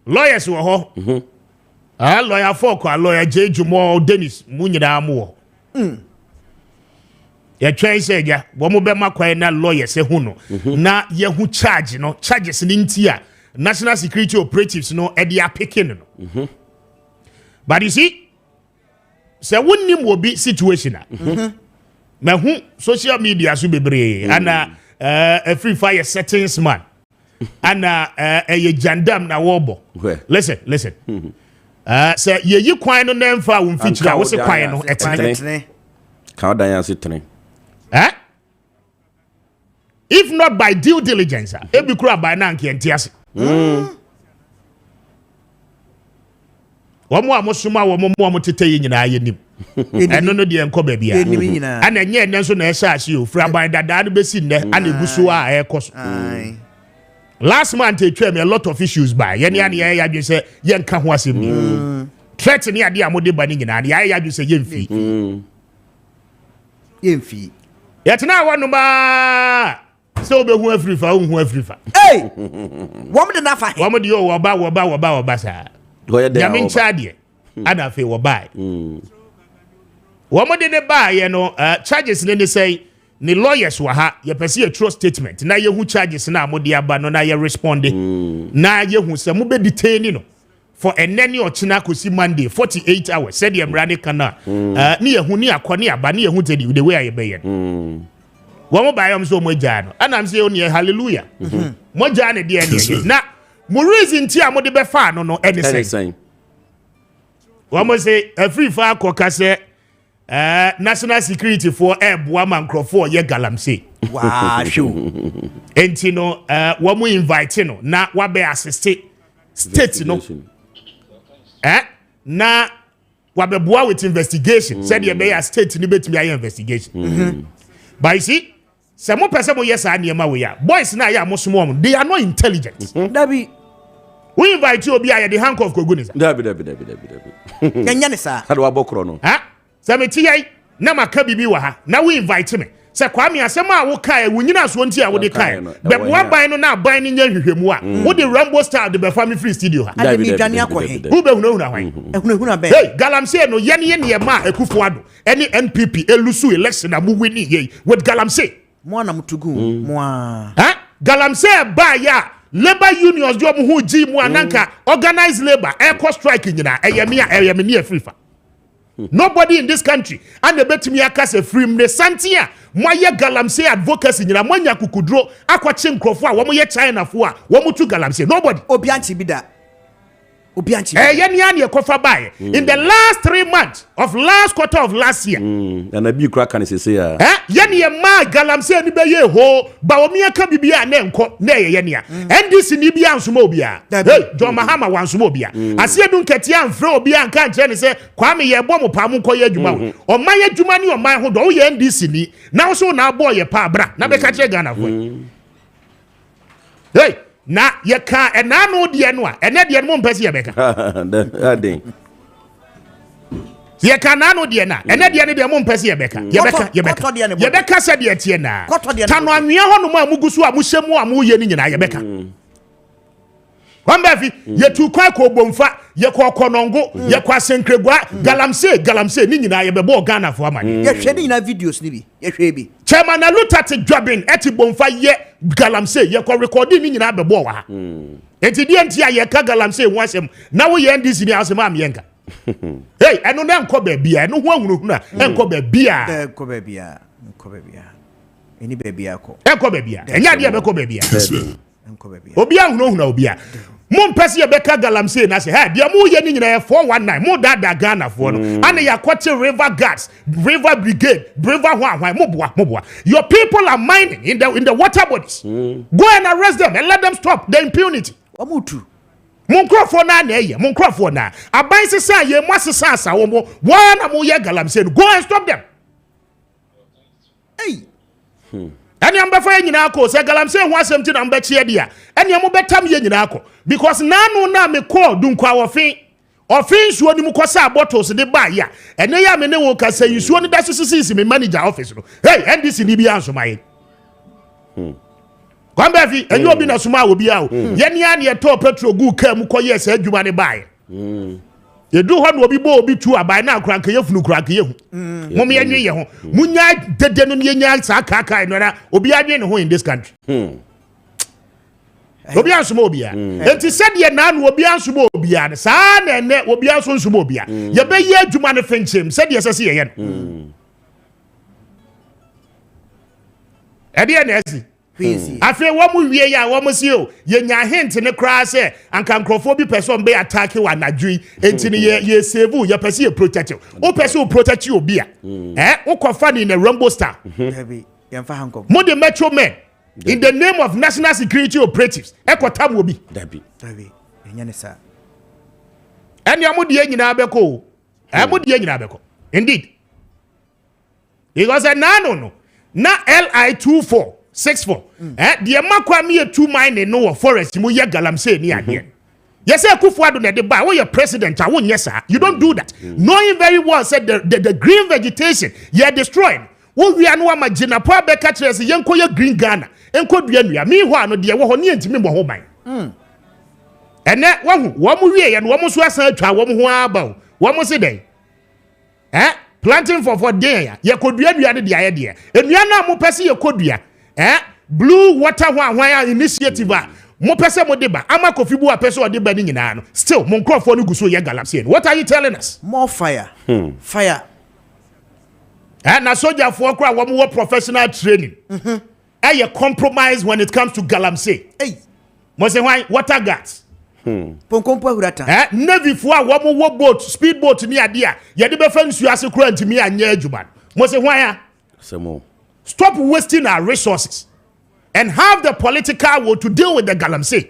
Lawyers were ho. Lawyer folk, lawyer J. Jumo, Dennis, Munyida Mo. Ya try say ya, womo be makwa na lawyer say huno. Na ye hu charge no, charges in India. National security operatives no e dia picking no. But you see, say wonnim will be situation me hu social media so bebre ana a free fire settings man. Ana a jandam na wobo. Listen. Say ye kwan no na mfa wo feature wo se kwan no etene. Ka dan yan se tene. If not by due diligence, e bi kura by na nke entiase. Womo amosuma womo tete yi nyina ye nim. Eno no de enko ba bia. Ana nye enso na ehyaase o fra by dada no besi ne ana eguso a ekoso. Last month they tell me a lot of issues by ya you say yen ka ho asem ni. Threat ni ade amode ba ni nyina ya you say yemfi. Yet now one ma so be hu afrifa hu afrifa. Hey! Woman de nafa. Woman de wo ba sa. Ya min chade. Ada fe wo ba. Woman de ne ba ye no charges ne say ni lawyers wa ha ye pese a true statement na ye hu charges na amode aba no na ye responding na ye hu se mo be detain no for enany ochina kosi Monday 48 hours said the emrade kana ni ye hu ni akone aba ni ye hu tedi the way aye be ye wo mo ba yam so mo gya no ana am say oni hallelujah mo gya ne de ene na mo reason ti amode be fa no anything wo mo say free fa akoka say national security for boa mancrofo ye galamse wow show enti no wo mu invite no na wa be assist state no na wa be boa with investigation said ye be state ni betimi aye investigation but you see some person mo yes an yema we ya boys na ya mosomo they are not intelligent dabi we invite you obi aye the hank of kogunisa dabi nyanya ne sa hado abokro no Sameti yai na maka bibi wa ha na we invite me se Kwame asem a wo kai wo nyina so nti a wo de kai be boa ban no na ban ni nya hwehwemu a wo de Rambo Star de be family free studio ha ade mi dwane akohe wo be hunu hwan ehunu be hey galamse no ye ma ekufo ado any NPP elusu election na mu wini ye with galamse mo na mutugu mo galamse ba ya labor unions jo mu hu ji mu ananka organized labor eco strike nyina eyeme ne afrifa. Nobody in this country and the betimi akase free me santia moye galamse advocacy nyina monya kukudro akwache nkrofo a wo moye China fo a wo mutu galamse nobody obianchi bida ye ne an ye kofa bae in the last 3 months of last quarter of last year and abi kura kan sese ya ye ne ma galamse ni be ye ho ba wo me aka bibia na enko na ye ne ya ndc ni bia nsoma obia hey John Mahama wansoma obia ase du nkete amfre obia nka nche ne se Kwame ye bɔ mo pa mo koye adwuma o man adwuma ni o man ho do wo ye ndc ni na wo so na abɔ ye pa bra na be ka kire Ghana fo hey na ye ka enano de no a ene de no mpese ye beka adin ye ka nano de na ene de ne de mo mpese ye beka ye beka se de tie na tano anwea ho no ma mugusu a muhyemu a mu ye ni nyina ye beka Wambafi ye tu kwa ko bomfa ye ko konongo ye kwa senkregwa galamse ni nyina ye bebo Ghana fo amani ye hwe ni na videos ni bi ye hwe bi chairman alutate jobbing eti bomfa ye galamse ye ko recording ni nyina bebo wa ha eti die ntia ye ka galamse ho asem na wo ye ndisi ni asem am ye nka hey eno na enko ba bia eno ho ahunu na enko ba bia eni ba bia ko enko ba bia enya de be ko ba bia enko ba bia obi ahunu obia Mon pesi beka galamse na se ha dia mu ye ni nyina 419 mo dada Ghana fo no ana yakwate river guards river brigade river hwan mo boa your people are mining in the water bodies go and arrest them and let them stop the impunity omutu Monkrofo na eye monkrofo na aban sesa ye mo asesa asa wo mo wana mo ye galamse go and stop them hey Any ambefa ye nyina akọ se galamse ho asem ti na mbechie dia ene mo betam ye nyina akọ because nanu na me call dunkwa ofin suo ni mu kosa bottles de ba ya ene ya me ne wo kasa yisuo ni da sisi me manager office no hey NDC ni bi ansoma ye Kwamba fi enyo bi na suma obi a o ye ne an ye to petrol gu ka mu koye se adwuma ne bae ye do ho no obi bo obi tu abai na akran ka ye funu kran ka ye hu mom ye nwe ye ho munya dede no ye nya sa kaka no na obi adwe ne ho in this country obi ansuma obi a enti said ye na no obi ansuma obi a sa na ene obi ansuma obi a ye be ye adwuma ne fenchem said ye sese ye ye no edi enesi afi wo mu wie ya wo mu si o ye nya hint ne kra se anka nkrofo bi person be attack wa nadwi enti ne ye save ye pese ye protect o pese o protect you obi a wo kofa ni na Rainbow Star heavy yemfa hankom mo the metro men in the name of national security operatives ekotam obi dabi enya ne sa eni amudi nyina abeko amudi nyina abeko indeed because no na LI2464 the Kwame 2 mine no forest mu ye galamsey ni ade yes Akufo-Addo na de ba wo ye president a wo nyesa you don't do that knowing very well said the green vegetation you destroying wo wia no amagina po abeka kire se yenko ye green Ghana enko dua nua mi ho ano de wo ho ne ntimi mo ho ban ene wo mu wie ye no wo mu so asan atwa wo mu ho aba wo mu se den planting for day ye kodua dua de aye de enua na mo pese ye kodua blue water hwan initiative a mo pese mo de ba ama kofibu a pese o de ba ni nyina no still mo nkrofo no guso ye galamsey what are you telling us more fire fire na soldier for kra wo mo professional training you compromise when it comes to galamsey mo say why water guards ponkompo hurata navy fo a wo mo boat speed boat ni ade a ye de be fa nsu ase kra ntimi anya adwuma mo say why stop wasting our resources and have the political will to deal with the galamsey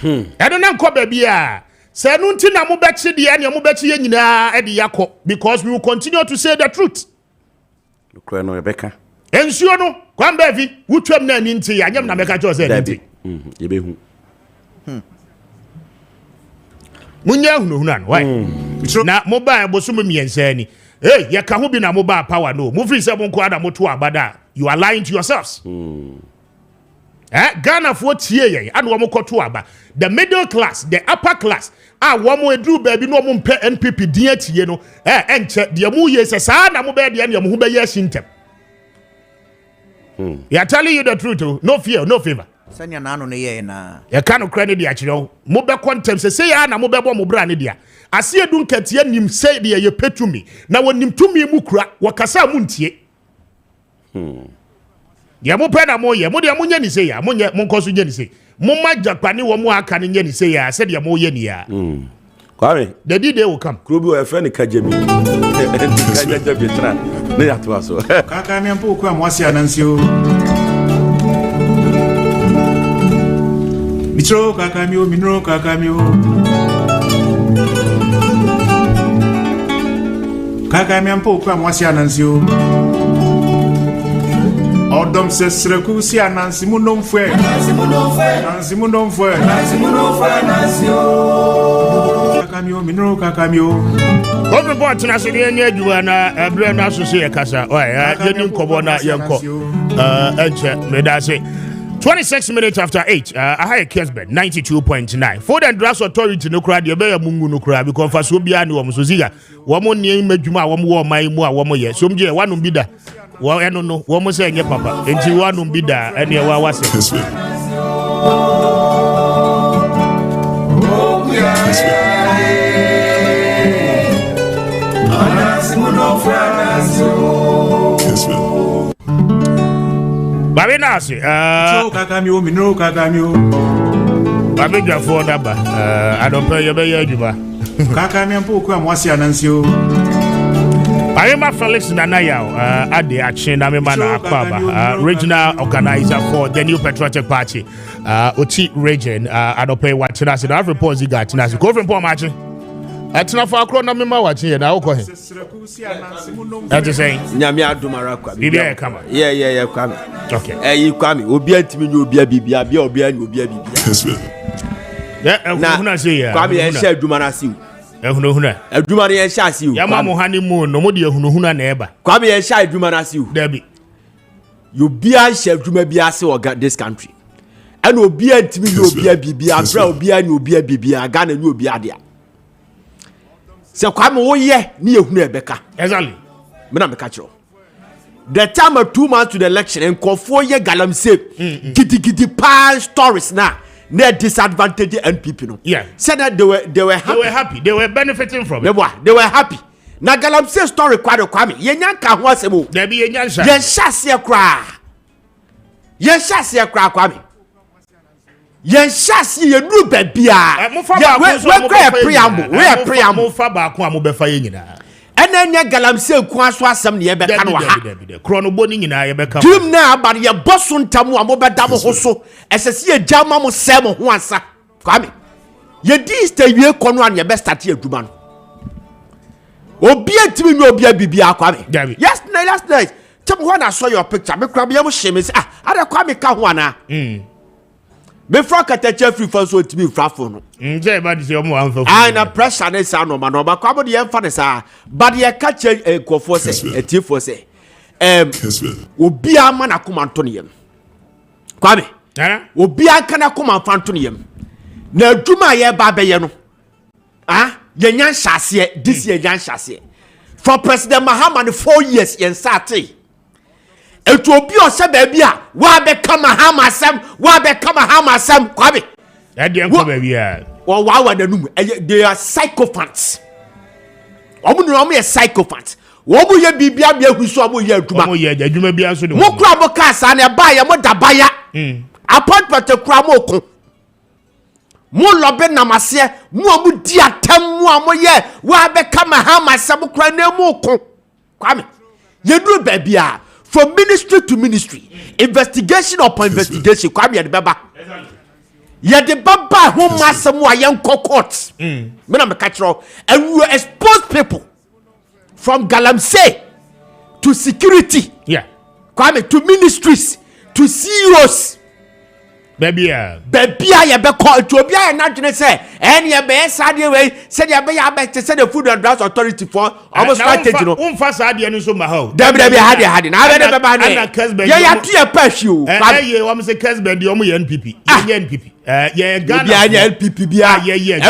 I don't know bia say no ntina mo bechi de ene mo bechi ye nyina e de yakọ because we will continue to say the truth lokra no ebeka ensuo no kwamba vi wutwam na ni nti anyam na meka cho say nti ye be hu munya hunu an why na mobile bosom miensa ni ye ka ho bi na mobile power no mo free say mo nko ada mo to abada you are lying to yourselves Ghana for tie ye and wo mo koto aba the middle class the upper class wo mo edru baby no mo mpe NPP din atie no enche de mo ye se sa na mo be de ne mo ho be ye shintem we are telling you the truth no fear no favor sanya na anu ne ye na ye ka no kra ne de akire mo be contem se ya na mo be bo mo bra ne dia ase edu nkatie nim se de ye petumi na wonim tumi mu kura wakasa mu ntie ya mo pe na mo ye mo de mo nya ni se ya mo nya mo nkoso nya ni se mo ma japani wo mo aka ni nya ni se ya se de mo ye ni ya Kwame the day will come krobi o friend kajemi kajemi tra ne ya to aso kaka mi ampo ku amwasi anansio mitro kaka mi o minro kaka mi o kaka mi ampo ku amwasi anansio Odom se sreku si anansi mu nomfwe nansi mu nomfwe kakamio minro kakamio Open board na se de nya adwuma na abre na so se yakasa ye nim kobo na yenko enche medase 26 minutes after 8 I high Kessben 92.9 Food and Drugs Authority no kra de be ya mungu no kra because fa so bia ne wo so ziga wo mo ne madwuma wo mo wo man mu a wo mo ye so mje wanum bi da wo eno no wo mo se nye papa enti wanum bi da ene wa wase Babe nasi kakamio minro kakamio babe jafo daba adope ye be ye djuba kakamio mpo ku amwasi anansio Ayema Felix Nanayao ade achi na mema na akwaba regional organizer for the new patriotic party Oti region adope watina se na report ziga tina se ko report machi atina fa akro na mema wachi ye na wo ko he that is saying nyame adomara kwa bibia kama yeah Kwame okay Kwame obi antimi nyo obi bibia bia obi anyo obi bibia yeah huna se ya Kwame ye sha adumara siu ehunahuna adwuma ne sha asiu ya ma mo honeymoon no mo de ehunahuna na eba Kwame ye sha adwuma na asiu dabi you be a chef dwuma bi ase o this country and obi antimi no obi a bibia bra obi a no obi a bibia Ghana no obi ade a se Kwame wo ye ne ehunu ebeka exactly me na me ka kiro the time of 2 months to the election and kofo ye galamsey gidi pa stories na disadvantage NPP no said that they were happy they were benefiting from it they were happy na galamsey story Kwame yenya ka ho asemo there be yenya sha ye hyase kra Kwame ye hyase ye nu ba bia we preamble fa ba ko amobefa ye nyina enya galamsey ku aso asem ne ye beka no ha kro no boni nyina ye beka dream na abare ye boso ntamu amobeda mo ho so esese ye jama mo sem ho ansa Kwame ye di stawie kono an ye be start aduma no obi antimi mi obi abibia Kwame yes last night tell me when I saw your picture me kra be am shame say ada Kwame ka ho ana me fra katacha free for so timi fra fo no je ba di se omo anfa na pressure na sa no ma no ba Kwame de ye mfa ne sa but ye ka che kofo se etifo se obi ama na koma nto ne yam Kwame obi aka na koma mfa nto ne yam na adwuma ye ba be ye no ye nyan hyase this year nyan hyase for President Mahama 4 years yen sate etu obi o se ba bia wa be kama Mahama sam Kwame e de enko ba bia wa danum they are psychopaths omu ye psychopaths womu ye bibia bia huso omu ye adwuma omu ye adwuma bia so de mo kura mo ka sa na ba ye mo dabaya appointment kura mo ko mo lobe namase mo amu di atam mo amoye wa be kama Mahama sam kura na mo ko Kwame ye duru ba bia from ministry to ministry investigation upon investigation Kwame ye de baba ye de baba ho masem wa ye nko court me na me ka kiro and we will expose people from galamsey to security Kwame to ministries to CEOs baby ye be call to obi a na dwene say en ye be sade we say ye be ya be say the Food and Drugs Authority for almost strategy no umfa sade no so ma ho dabi hade na be be ba na Kessben ye ya to ye pashi o ye wam say Kessben de omo ye NPP ye NPP ye Ghana obi anya LPP bia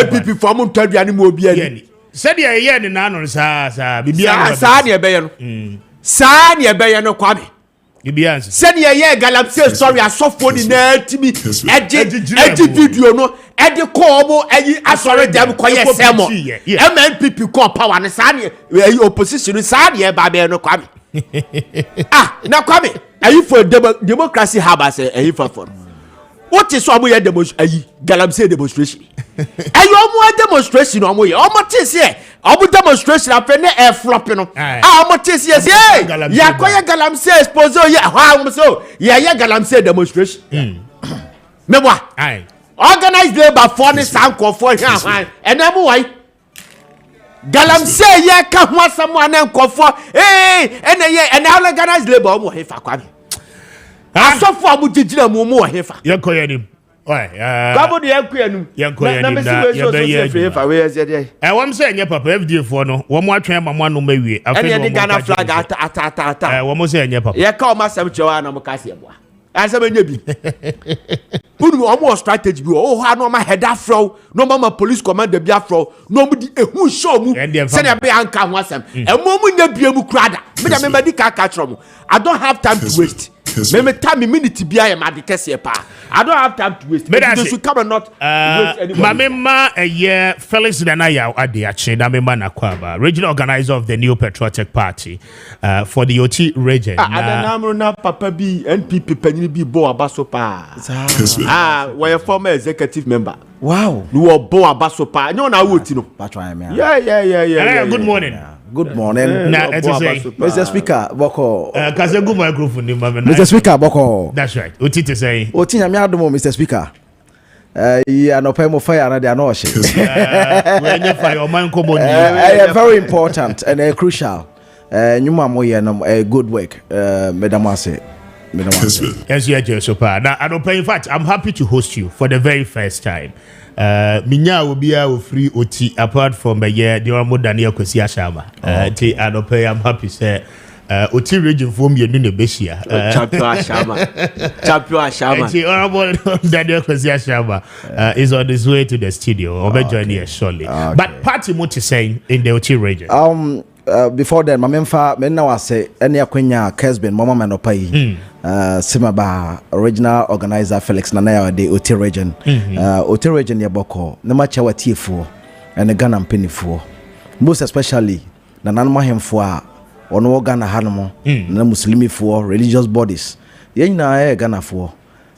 LPP for mo ntadua ne mo obi ani said ye ne na no sa bibia sa ne be ye no sa ne be ye no Kwame Ibians said ye galamsey story asofo ni na timi eji video no edi call mo ayi asore dem koye semo MNPP call power ne sa ne opposition sa ne ba be no Kwame na Kwame ayi for democracy haba say ayi for what is so ye galamsey demonstration ayi omo demonstration omo ye omo tese omo demonstration afa ne air flop no omo tese ye ya koye galamsey expose ye ha omo so ye galamsey demonstration me boa organized labor for ne sanko for here enemu why galamsey ye ka ho asamo anan kofo ene organized labor omo he fa Kwame asofo abu jijira mu mu hefa ye koyanim Kwabo de yankuyanum na me see fa we ye dey wam say enye papa FD fo no wom atwen mamo anu mawie afi no Ghana flag ata wom say enye papa ye ka o masam chewa na mo ka se eboa ansem enye bi unu o strategy bi o ha no ma head afro no ma police commander bi afro no mu di ehu show mu se na be anka ho asem mu nya biam krada me da di ka tro mu I don't have time to waste me time minute bia ya made kese pa I don't have time to waste you should come and not waste anybody Mamema Felix Danaya Adiache na memba na kwaba regional organizer of the New Patriotic Party for the OT region na papa bi NPP panyin bi bo abaso pa we former executive member wow we were bo abaso pa nyo na woti no yeah good morning na Mr. Speaker boko kase go microphone ni mama Mr. Speaker boko that's right oti te say oti nya me adomo Mr. Speaker ya no pay mo fire na dia no she we nya fire o man ko boni very important and crucial nyuma mo ye no good work madam ase yes yeah so pa now I don't pay. In fact I'm happy to host you for the very first time minya obia o free oti apart from the year the omo Daniel Kwesi Ashama I don't pay. I'm happy say Oti region for me no beshia. Champion Ashama. Honorable Daniel Kwesi Ashama is on his way to the studio. Or joining us shortly. But party what you saying in the Oti region? Before then, my now I say any akwenya Kessben mama manopai Simaba original organizer Felix Nanaya de Oti region. Oti region ya boko na macha watiefo and the Ghana penifo. Most especially na nanma hemfo ono Ghana hanomo na muslimi for religious bodies. Ye na Ghana for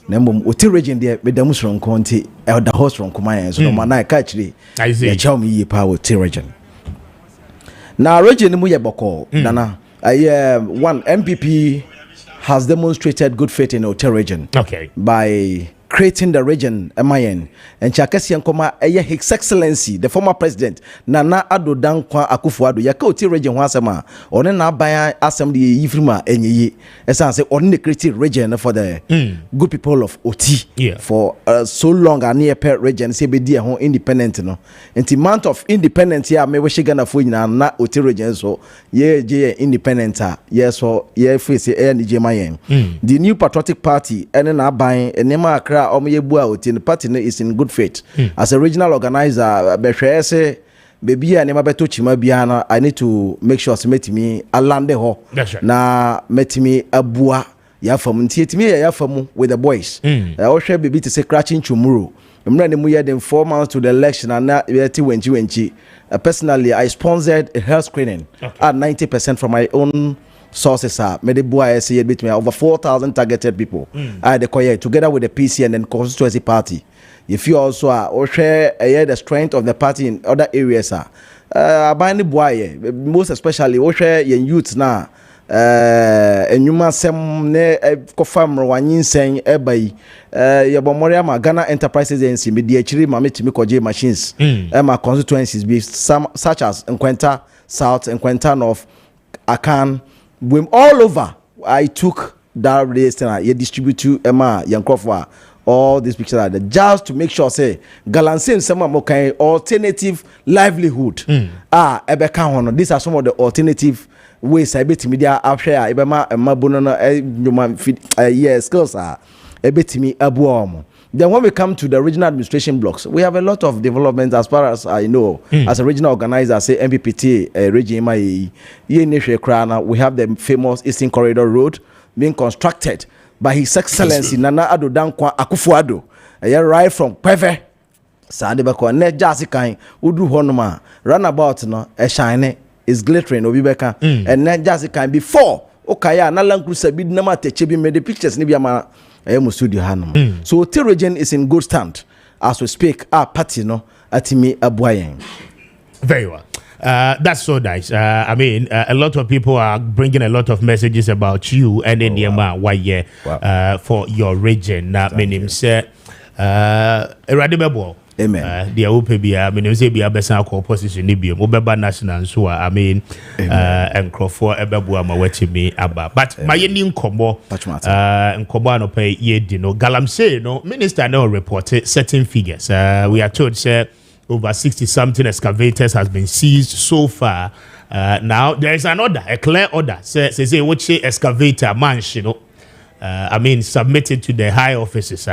na mbom Oti region there be damusron konti elder host from Kumaya so no na ka chiri. I see. Ya chaw mi pa Oti region. Now, region Muye Boko, Nana, one MPP has demonstrated good faith in the Oti region. Okay. By creating the region MIN and Chakesi Nkoma His Excellency the former president Nana Addo Dankwa Akufo-Addo yaka Oti region wasema one na baya assembly yifrima enyi esa say on the creative region for the good people of Oti for so long a near per region say be dia ho independent no enti month of independence here me we Ghana fo nyina na Oti region so ye independent yes so ye face e ni jemayen the new patriotic party ene na ban enema the party is in good faith. As a regional organizer, baby, I need to make sure to me a land ho. Na met me a bua ya from me with the boys. I also baby to say scratching tomorrow. I'm running more than 4 months to the election and now personally I sponsored a health screening at 90% from my own sources are made boy say between over 4,000 targeted people together with the PC and then constituency party. If you also are or share the strength of the party in other areas abani boy most especially or share your youths now enyuma sem ne kofam rwanyin sen ebai yabomoria ma Ghana Enterprises Agency me di achiri ma metimi koje machines ma constituencies be some such as Nkwenta South, Nkwenta North, Akan, all over. I took that race and I distribute to Emma Yankofwa all these pictures are there just to make sure say Galansin some kind alternative livelihood. Ebeka hono. These are some of the alternative ways I bet media afshare ebema mabono skills are ebetimi abuomo. Then when we come to the regional administration blocks, we have a lot of developments as far as I know. As a regional organizer, say MPPT, region we have the famous Eastern Corridor Road being constructed by His Excellency Nana Addo Dankwa Akufo-Addo. Right from Kweve, Sandibako, ne Jasi Kain, Udu Honoma, runabout no, shine is glittering, Obibeka, and ne Jasi Kain before Okaya, Nalanku Sabid Nama Techebi made the pictures, Nibiama. So Oti region is in good stand as we speak. Our party no atimi abuayen. Very well. That's so nice. I mean, a lot of people are bringing a lot of messages about you and in the for your region. Meaning say, Amen. The OPB, I mean, say be a best opposition, Nibium, Obeba National, so I mean, and Crawford, Ebabuama, wetting me about. But my Indian combo, and Kobano pay ye dino. Galam say, no, Minister no reported certain figures. We are told, say, over 60 something excavators has been seized so far. Now, there is an order, a clear order, say, what say excavator, man, you know, I mean, submitted to the high officers.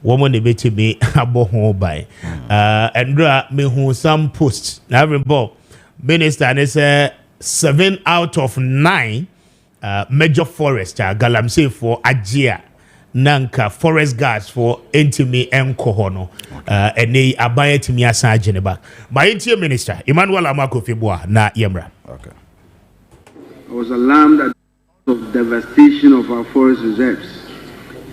Woman debate me abo ho by and me who some posts now remember minister and say 7 out of 9 major forest galamsey for Ajia nanka forest guards for entimi enkohono and they abaye timi asan geneba my interior minister Emmanuel Amakofibua na yemra. Okay. I was alarmed at the devastation of our forest reserves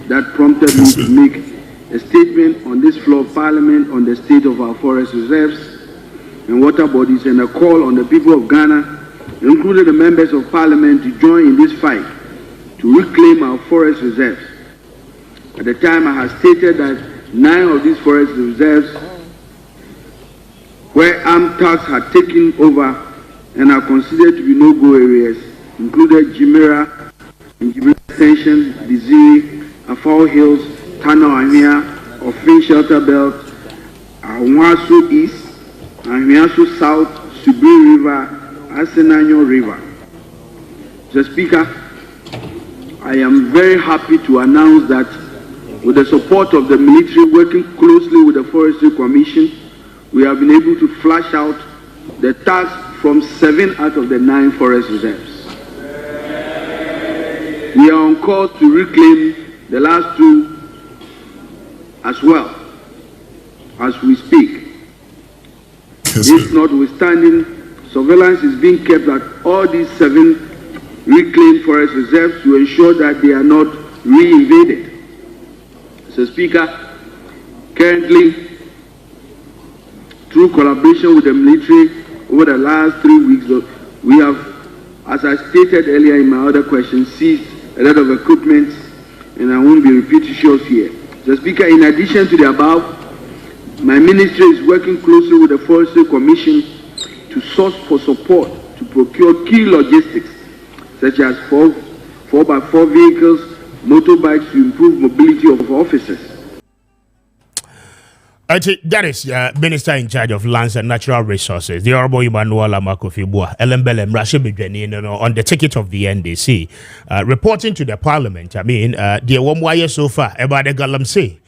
that prompted me to make a statement on this floor of Parliament on the state of our forest reserves and water bodies and a call on the people of Ghana, including the members of Parliament, to join in this fight to reclaim our forest reserves. At the time, I had stated that 9 of these forest reserves where armed thugs had taken over and are considered to be no-go areas included Jimera, Jimera Extension, Diziri, Afao Hills, Tano Ahmia, Ofin Shelter Belt, Ahwasu East, Ahmiasu South, Subiri River, Asenanyo River. Mr. Speaker, I am very happy to announce that with the support of the military working closely with the Forestry Commission, we have been able to flush out the tax from 7 out of the 9 forest reserves. We are on course to reclaim the last 2 as well as we speak. This notwithstanding, surveillance is being kept at all these 7 reclaimed forest reserves to ensure that they are not re-invaded. Mr. Speaker, currently, through collaboration with the military over the last 3 weeks, we have, as I stated earlier in my other question, seized a lot of equipment, and I won't be repeating shows here. Mr. Speaker, in addition to the above, my ministry is working closely with the Forestry Commission to source for support to procure key logistics, such as 4x4 vehicles, motorbikes to improve mobility of officers. That is Minister in charge of Lands and Natural Resources, the Honorable Emmanuel Amakofibua, Elembelem Rashibidweni, on the ticket of the NDC, reporting to the Parliament. I mean, the one wire so far about the Galamsey.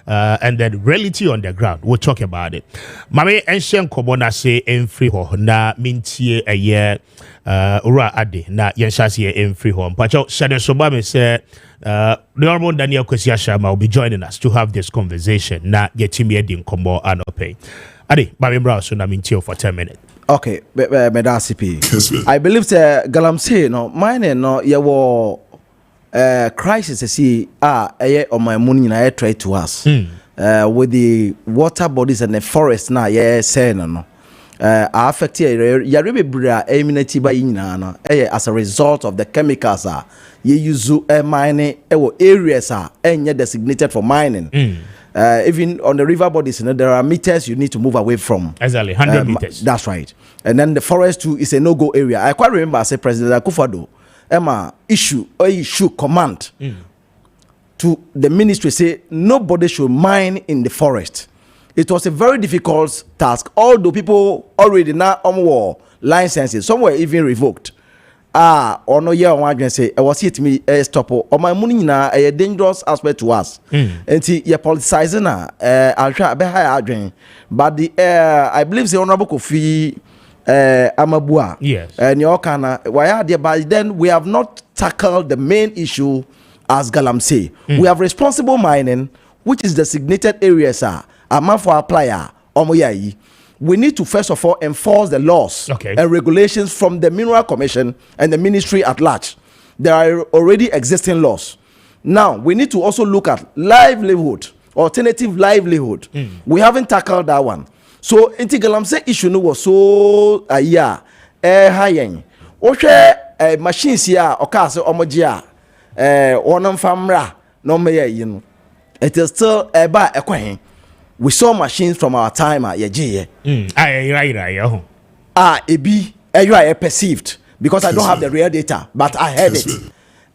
And then reality on the ground, we'll talk about it. Mame Enshen Kobona say in free ho na mintie a year ura ade na yenshasi in free home. Pacho Shadow Sobame say the Honorable Daniel Kwesiashama will be joining us to have this conversation. Na yetimi edin kombo anope. Ade, Mame Brown so na mintie for 10 minutes. Okay, Medasipi. I believe the Galamsey no mine no yewo crisis see on my money na try to us with the water bodies and the forest na saying no affect ya rebebra eminenti ba yina no as a result of the chemicals you use mining areas enye designated for mining. Even on the river bodies, there are meters you need to move away from. Exactly, 100 meters. That's right. And then the forest too is a no-go area. I quite remember I said President Akufo-Addo issue command to the ministry say nobody should mine in the forest. It was a very difficult task, although people already now war licenses, some were even revoked. Or no year one say I was it me stop or my money na a dangerous aspect to us. And see you're politicizing I'll try a higher drain. But the I believe the Honorable Kofi Amabua. Yes. And your kana why are there? But then we have not tackled the main issue as Galamsey. We have responsible mining, which is designated areas amount for applier omoyai. We need to first of all enforce the laws and regulations from the Mineral Commission and the ministry at large. There are already existing laws. Now we need to also look at livelihood, alternative livelihood. We haven't tackled that one. So Galamsey issue no was so high. Oshe machines here okase omojia onam famra no me yin. It is still ba ekwen. We saw machines from our time right. Ebi perceived because I don't have the real data, but I heard it.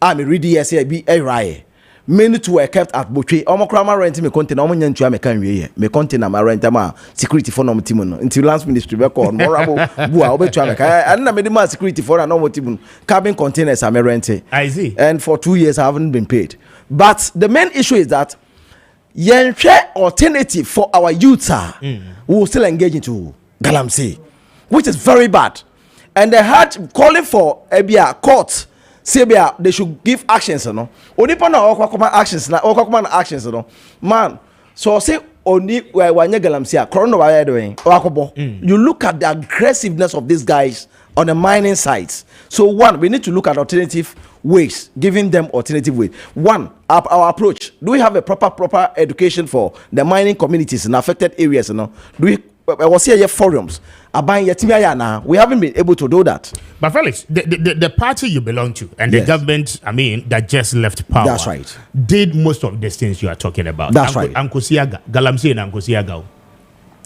I'm reading ebi right. Many two were kept at Butchie. Omokrama rent me contain omonyantua me kan wie me contain am rent am security for no timun until Lands Ministry be call morabo bua obetua me kan and na me the security for no timun cabin containers am rent. I see. And for 2 years I haven't been paid. But the main issue is that yenhwe alternative for our youth we will still engage into Galamsey, which is very bad. And they had calling for a court Sebia, they should give actions, no. Only upon our actions, na actions, no. Man, so say only where Galamsey, coronavirus doing. You look at the aggressiveness of these guys on the mining sites. So one, we need to look at alternative ways, giving them alternative ways. One, our approach. Do we have a proper education for the mining communities in affected areas? No. Do we was here forums? We haven't been able to do that. But Felix, the party you belong to and the government, I mean, that just left power. That's right. Did most of these things you are talking about. That's right. Ankosiaga, Galamsey and Ankosiaga.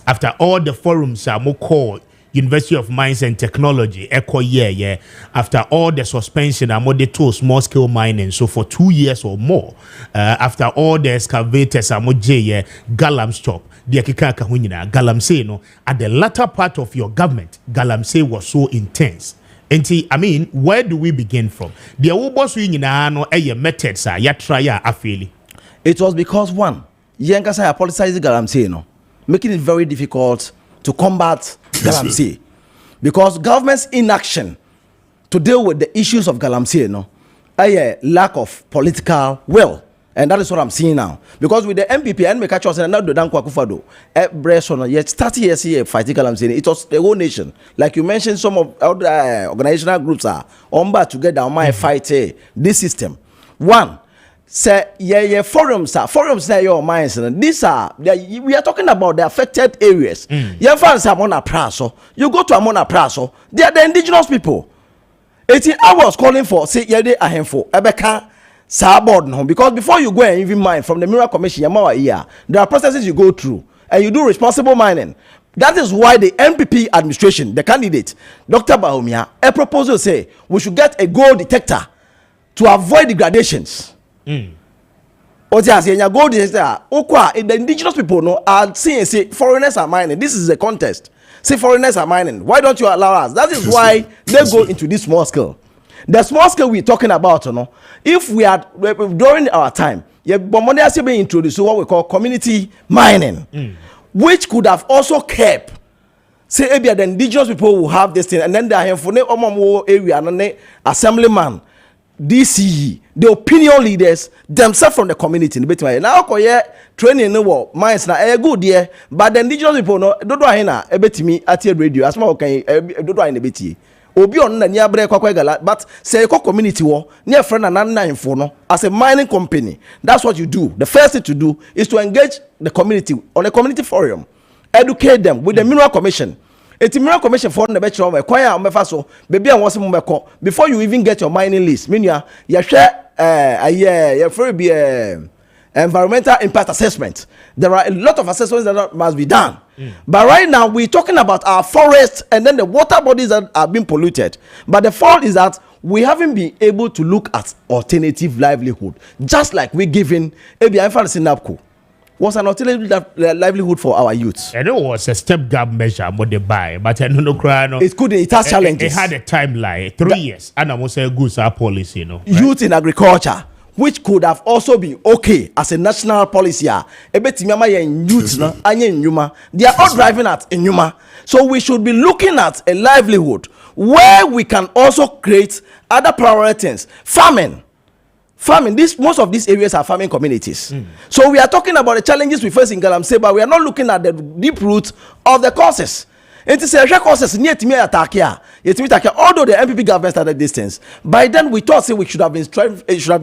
After all the forums are more called University of Mines and Technology, after all the suspension, I'm more the small scale mining. So for 2 years or more, after all the excavators, I'm more Galam stop. Galamsey, no, at the latter part of your government, Galamsey was so intense. Enti, I mean, where do we begin from? The boss we no methods are ya try a fairly. It was because one, Yankasa politicized Galamsey, no, making it very difficult to combat Galamsey. Because government's inaction to deal with the issues of Galamsey, no, a lack of political will. And that is what I'm seeing now. Because with the MPP and make us and now the Danko Akufado, Bresson, yet 30 years here fighting Galamsey, it was the whole nation. Like you mentioned, some of other organizational groups are on back together on my fight this system. One, say forums now your minds. These are we are talking about the affected areas. Your fans are Amona Praso. You go to Amona Praso, they are the indigenous people. 18 hours calling for say yede ahemfo ebeka board no, because before you go and even mine from the Mineral Commission there are processes you go through and you do responsible mining. That is why the MPP administration, the candidate Dr. Bahomia, a proposal say we should get a gold detector to avoid degradations. Gold detector the indigenous people no are saying say foreigners are mining. This is a contest. Say foreigners are mining. Why don't you allow us? That is why they go into this small scale. The small scale we're talking about, if we are during our time, being introduced to what we call community mining, which could have also kept, say, maybe the indigenous people will have this thing, and then they are for the area and the assemblyman, DCE, the opinion leaders themselves from the community. Now, training in the war, mines na a good year, but the indigenous people no don't do a betimi at your radio as well. Can do in the betty. Obi on na near break but say community war near friend and nine for no as a mining company. That's what you do. The first thing to do is to engage the community on a community forum, educate them with the Mineral Commission. It's a Mineral Commission for the better of a so baby and what's before you even get your mining list. Meaning you share environmental impact assessment. There are a lot of assessments that must be done. But right now we're talking about our forests and then the water bodies that are being polluted. But the fault is that we haven't been able to look at alternative livelihood, just like we're giving ABI was an alternative livelihood for our youth. And it was a step-gap measure what they buy, but I don't know. It has challenges. It had a timeline, 3 years, and I must say good policy, right? Youth in agriculture, which could have also been okay as a national policy. They are all driving at Inyuma. So we should be looking at a livelihood where we can also create other priorities. Farming, most of these areas are farming communities. So we are talking about the challenges we face in Galamsey, but we are not looking at the deep roots of the causes. It is a causes near to me attack here. Although the MPP government started this things, by then we thought we should have been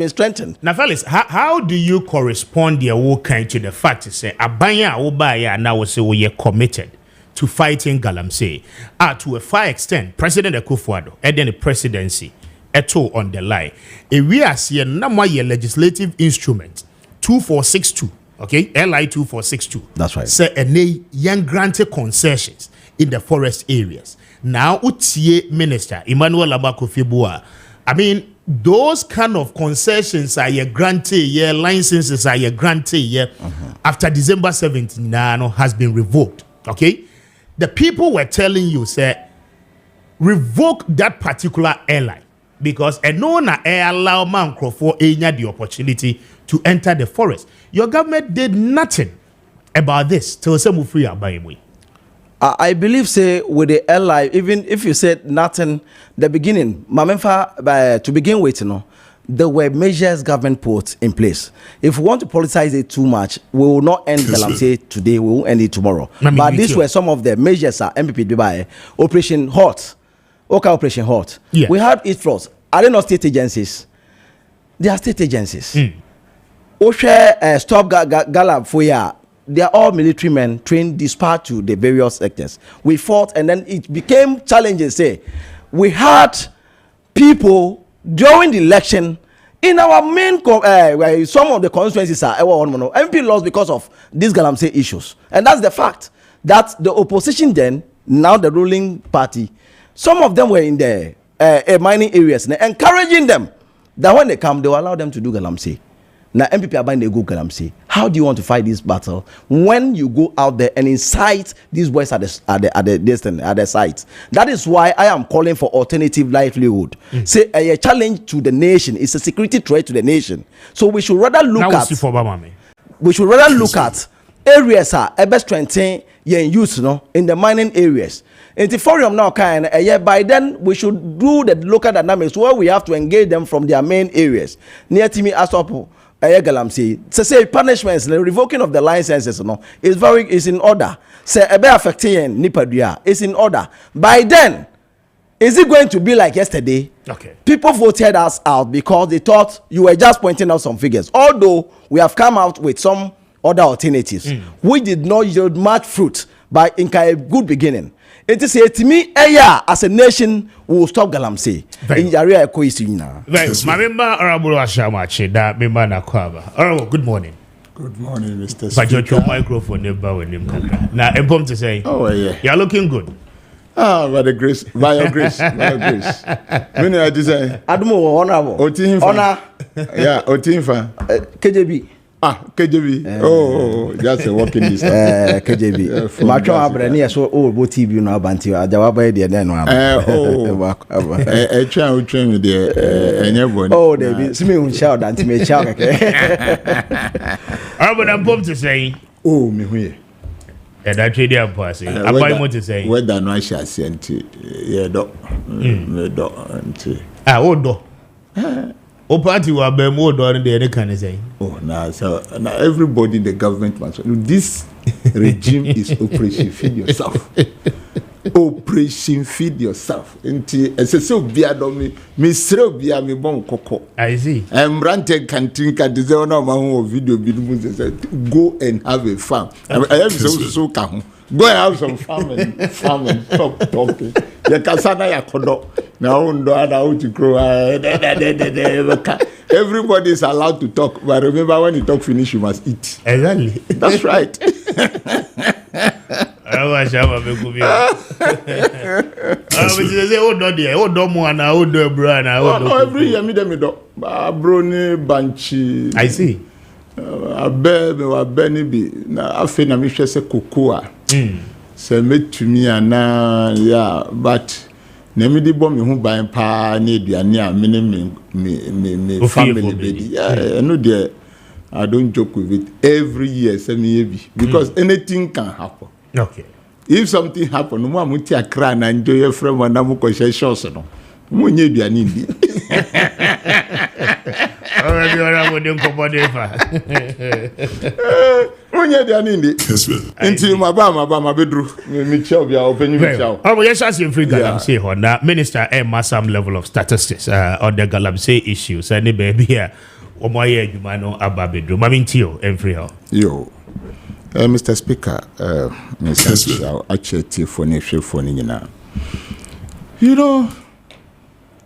strengthened. Now, fellas, how do you correspond the kind to the fact to say Abaya Obaya now say we are committed to fighting Galamsey? To a far extent, President Akufo-Addo and then the presidency eto on the line. We are seeing number legislative instrument 2462, okay, LI 2462. That's right. Say a young granted concessions in the forest areas. Now, Utie Minister Emmanuel Labakofi-Boa, I mean, those kind of concessions are your granted, your licenses are your granted, after December 17 has been revoked. Okay, the people were telling you, say, revoke that particular airline because a no na allow Mankro for the opportunity to enter the forest. Your government did nothing about this till some free by. I believe, say, with the LI, even if you said nothing, the beginning, to begin with, there were measures government put in place. If we want to politicize it too much, we will not end Galamsey today, we will end it tomorrow. But these were some of the measures MPP Dubai, Operation Hot, Operation Hot. Yeah. We had it floors. Are they not state agencies? They are state agencies. Stop Galab for ya. They are all military men trained, dispatched to the various sectors. We fought, and then it became challenges. Say, we had people during the election in our main some of the constituencies are MP lost because of these Galamsey issues, and that's the fact that the opposition then, now the ruling party, some of them were in the mining areas, encouraging them that when they come, they will allow them to do Galamsey. Now MPP are buying the go Galamsey. How do you want to fight this battle when you go out there and incite these boys at the sites? That is why I am calling for alternative livelihood. Say a challenge to the nation. It's a security threat to the nation. So we should rather look at areas best strengthen youth in the mining areas. In the forum now by then we should do the local dynamics where we have to engage them from their main areas. Near to me Asopo say punishments, the revoking of the licenses is in order. Say affecting Nipadua is in order. By then, is it going to be like yesterday? Okay. People voted us out because they thought you were just pointing out some figures. Although we have come out with some other alternatives, we did not yield much fruit, but in a good beginning. It is to me, as a nation, we will stop Galamsey. In area Koisina. Mamma Honorable Ashamachi, that member Nakwaba. Oh, good morning. Good morning, Mr. But Speaker. your microphone never with him. Now, I'm pumped to say, Oh, yeah. you're looking good. Ah, by the grace, by your grace, by your grace. When I design, Admo, honorable. Otinfa. Yeah, Otinfa. KJB. Ah, KJB. Oh, just a walking distance. KJB. Macho Abrania so old TV now banty. Ajawaba de then one. I train with the anybody. Oh, they be see me shout and me shout. I'm pumped to say, Oh, me here. and I trade your passing. I'm buying what to say. Whether no shall send to yeah, dog. Me dog and Odo. O party will be more than the other kind of say. oh, now everybody in the government must. This regime is Operation Feed Yourself. Operation Feed Yourself. It's a so bia do me sro bia me bon koko. I see. Ranted canteen can design my video go and have a farm. I have so come. Go and have some farm and stop talking. The kasana ya kodo. Now ndo ada how to grow. Everybody is allowed to talk, but remember when you talk finish, you must eat. Exactly. That's right. I was Kwame Kubi. Every year me dem do. Brony banchi. I see. Abe me wa beni bi na afi na me hwe se kokoa. Se metumi ana yeah, but na me di bom me ho ban pa na aduane a me family baby. Yeah, no there I don't joke with it. Every year say me bi because anything can happen. Okay. If something happen, no mo amuti akra na enjoy your friend na mo ko share shows no. Mo nye aduane ndi. Already around with them componefa. Onye dia nindi. Until my bedroom. Me chow bia open you chow. Oh, yes, as you free Galamsey Honda Minister Emma some level of statistics on the Galamsey issues. Any baby here. Omoye Jumano Abba bedroom. Mamintio and free her. Yo. Mr. Speaker, Mr. Acheti for now. You know,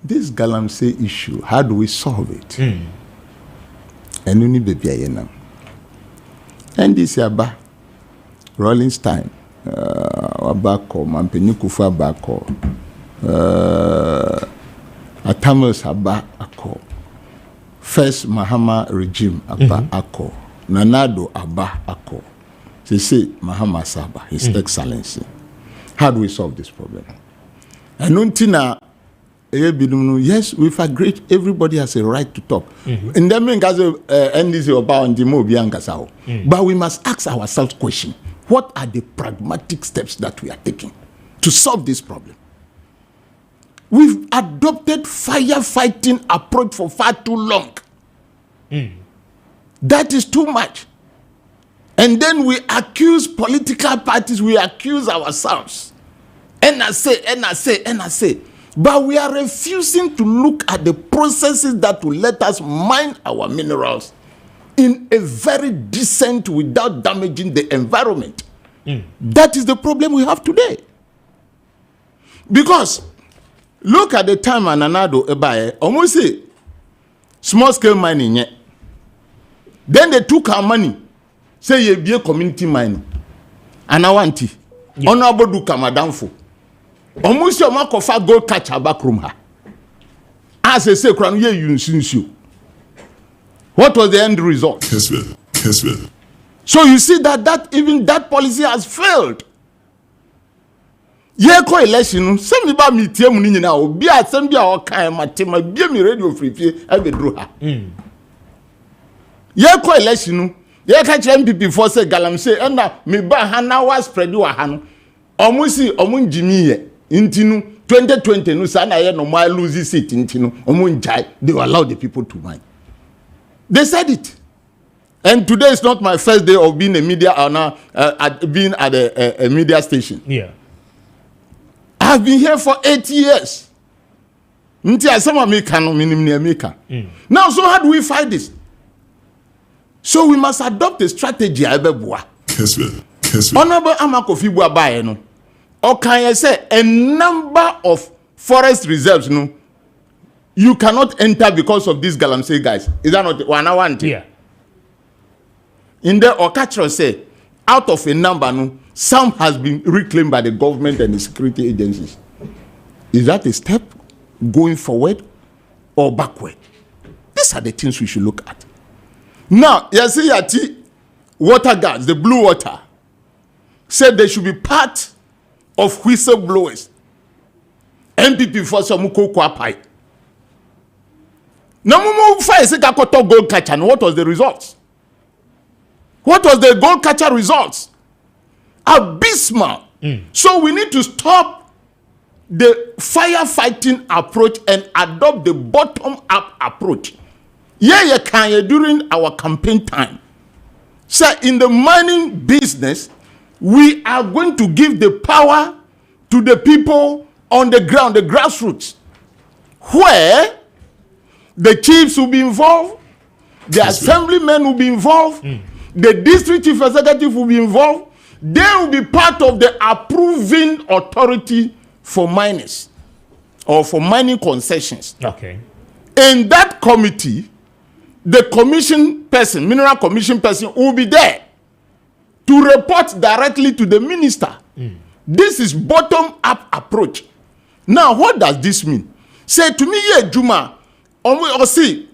this Galamsey issue, how do we solve it? And you need baby ayena. And this yaba, Rolling Stein, Abako, Mampenikufa Bako, Atamos Abba, First Mahama regime Abba Ako, Nanado Abba Ako. They say Mahama Saba, His Excellency. How do we solve this problem? And until yes, we've agreed everybody has a right to talk. And that means NDC about the but we must ask ourselves question. What are the pragmatic steps that we are taking to solve this problem? We've adopted firefighting approach for far too long. That is too much. And then we accuse political parties, we accuse ourselves. NSA. But we are refusing to look at the processes that will let us mine our minerals in a very decent without damaging the environment. That is the problem we have today. Because look at the time Ananado Ebaye, almost say small scale mining. Then they took our money, say ye be a community mining. And I want it. Honorable do Kamadamfo. Almost your mark of a gold catch a back room. As I say, crown ye you. What was the end result? Kessben. So you see that even that policy has failed. Ye ko election se me ba me tie mu ni nyina obi asem bia o kan matema bia me radio free e be dro ha. Ye ko election ye ka kire MPP for say galamsey and me ba ha na was spread wa ha no. Omusi omunjimi ye intinu 2020 no sa na ye no ma lose seat intinu omunjai they allow the people to mind. They said it. And today is not my first day of being a media owner, being at a media station. Yeah. I've been here for 8 years. Now, so how do we fight this? So we must adopt a strategy. Kessben. Honorable Amakofi Buabaye no. Or can I say a number of forest reserves no? You cannot enter because of these galamsey guys. Is that not one hour? Yeah. In the Okachro say, out of a number, no, some has been reclaimed by the government and the security agencies. Is that a step going forward or backward? These are the things we should look at. Now, you see, Yati, water guards, the blue water, said they should be part of whistleblowers. MPP for some Kwame. Now, gold catcher, and what was the results? What was the gold catcher results? Abysmal. So we need to stop the firefighting approach and adopt the bottom-up approach. Yeah, during our campaign time. So in the mining business, we are going to give the power to the people on the ground, the grassroots, where the chiefs will be involved, the assemblymen will be involved, the district chief executive will be involved. They will be part of the approving authority for miners or for mining concessions. Okay. In that committee, the commission person, mineral commission person, will be there to report directly to the minister. This is bottom-up approach. Now, what does this mean? Say to me, yeah, Juma, or see,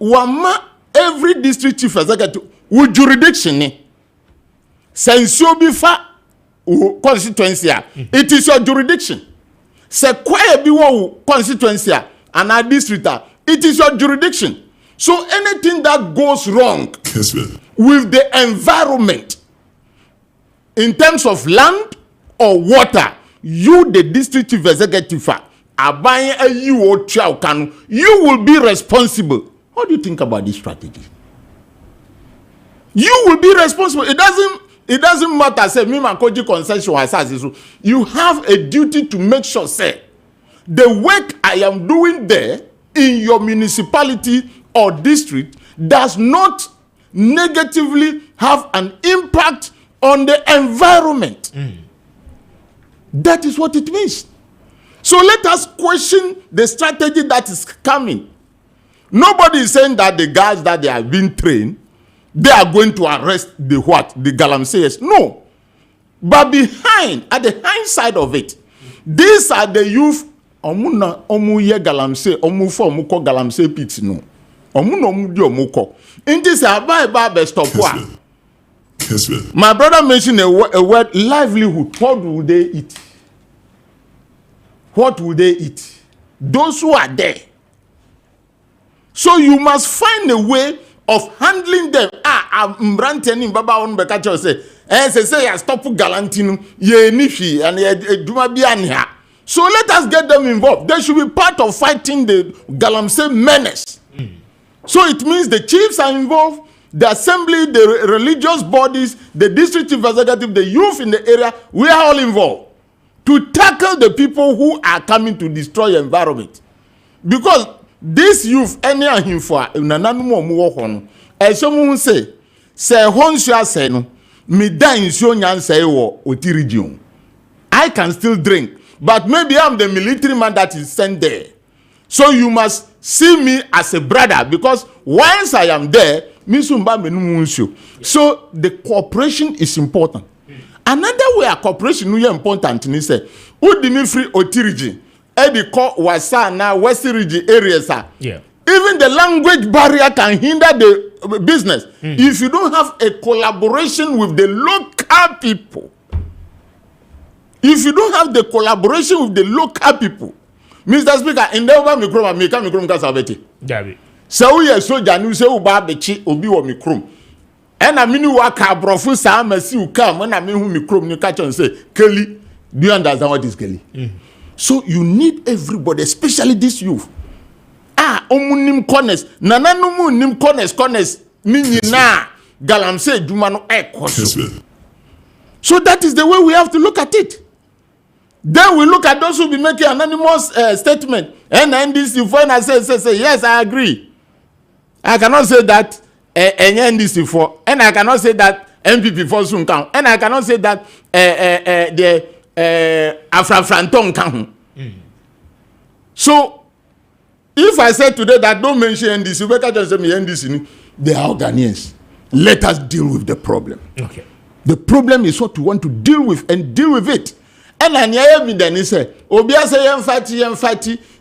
every district chief executive with jurisdiction. Since you be far constituency, it is your jurisdiction. Say quiet be constituency and our district, it is your jurisdiction. So anything that goes wrong with the environment in terms of land or water, you, the district chief executive, are buying a you will be responsible. What do you think about this strategy? You will be responsible. It doesn't matter. Say me Koji concession has. You have a duty to make sure, say, the work I am doing there in your municipality or district does not negatively have an impact on the environment. That is what it means. So let us question the strategy that is coming. Nobody is saying that the guys that they have been trained, they are going to arrest the what? The galamseyers. No. But behind, at the hindsight of it, these are the youth. Omuye galamsey, omufo omuko galamsey pits no. Omuno di omuko. In this abba stop. My brother mentioned a word, livelihood. What will they eat? What will they eat? Those who are there. So you must find a way of handling them. I'm ranting in Baba on Bekacho say stop galantino ye nishi and ye duma biania. So let us get them involved. They should be part of fighting the galamsey menace. So it means the chiefs are involved, the assembly, the religious bodies, the district chief executive, the youth in the area, we are all involved to tackle the people who are coming to destroy the environment. Because this youth, any of him for nananu mo hon, as someone say honshua say no, me dan so nyan say wo otirigion. I can still drink, but maybe I'm the military man that is sent there. So you must see me as a brother, because once I am there, so the cooperation is important. Another way a cooperation is important is say, who did me free otirigi? Edi ko wasa na west region areas Even the language barrier can hinder the business. If you don't have a collaboration with the local people, if you don't have the collaboration with the local people, Mr. Speaker, in the over mikrom, make a mikrom kasabeti. Dabi. So we are soldier, you say uba bechi obi wa mikrom. And I mean, work a brofu sa mercy you come when I mean who mikrom you catch and say, Kelly, do you understand what is Kelly? So you need everybody, especially this youth. Omunim corners, nananumu nim corners, mini na galamse jumano ekoso. So that is the way we have to look at it. Then we look at those who be making anonymous statement. And NDC for and I say, yes, I agree. I cannot say that NDC for, and I cannot say that MPP for soon count, and I cannot say that the Afra-Franton count. So, if I say today that don't mention NDC, better just say me NDC, they are Ghanaians. Let us deal with the problem. Okay. The problem is what we want to deal with and deal with it. And I hear then he say, Obia say yem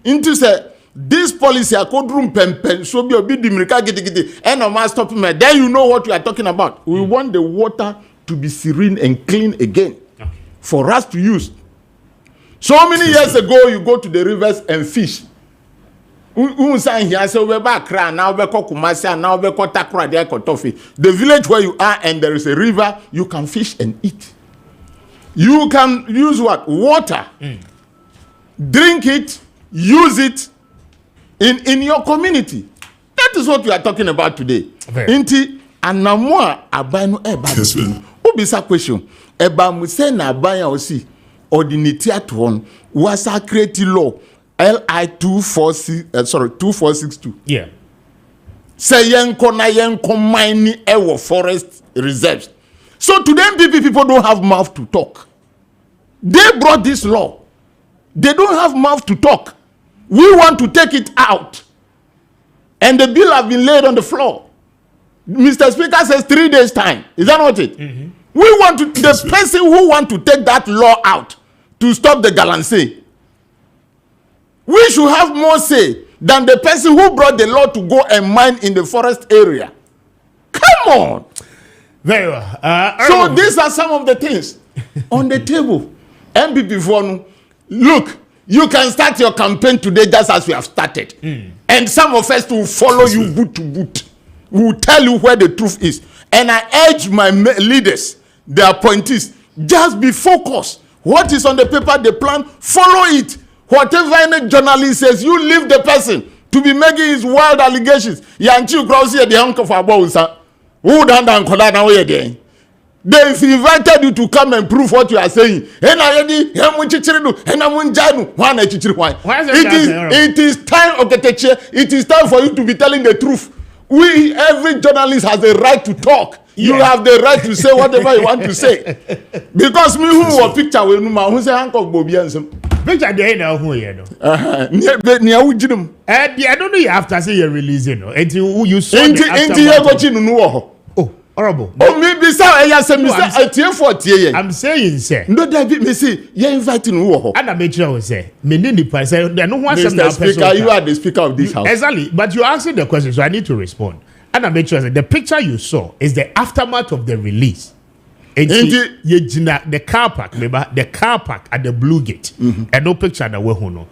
into say this policy I could room pen so be obi dimirika gidi and no man stop me. Then you know what we are talking about. We want the water to be serene and clean again for us to use. So many years ago you go to the rivers and fish. The village where you are and there is a river, you can fish and eat. You can use what? Water. Drink it, use it in your community. That is what we are talking about today. Inti anamwa abanu eba. Ubisa question. Eba muse na abaya osi ordinity at one was a creative law LI 2462. Yeah. Say yenko na yenko mine ewo forest reserves. So today people don't have mouth to talk. They brought this law. They don't have mouth to talk. We want to take it out. And the bill has been laid on the floor. Mr. Speaker says 3 days time. Is that not it? We want to, the person who want to take that law out to stop the galamsey. We should have more say than the person who brought the law to go and mine in the forest area. Come on. Very well. So these are some of the things on the table. MPP Fonu, look, you can start your campaign today just as we have started. And some of us will follow you boot to boot. We will tell you where the truth is. And I urge my leaders, the appointees, just be focused. What is on the paper, the plan, follow it. Whatever any journalist says, you leave the person to be making his wild allegations. Yanchi Krause the uncle for Abousa. Who done that now again? They've invited you to come and prove what you are saying. It is time of the teacher. It is time for you to be telling the truth. Every journalist has a right to talk. You have the right to say whatever you want to say. Because me who was picture with who say Uncle Bobby Ansem. Picture they know who you know. I don't know you have to say you're releasing until you saw the horrible. Oh, maybe I'm saying, sir. No, David, me see, you're inviting who? And I made sure I say, Mr. Speaker, you are the Speaker of this House. Exactly, but you answered the question, so I need to respond. And I made sure that the picture you saw is the aftermath of the release. The car park, remember, the car park at the Blue Gate, and no picture that we know.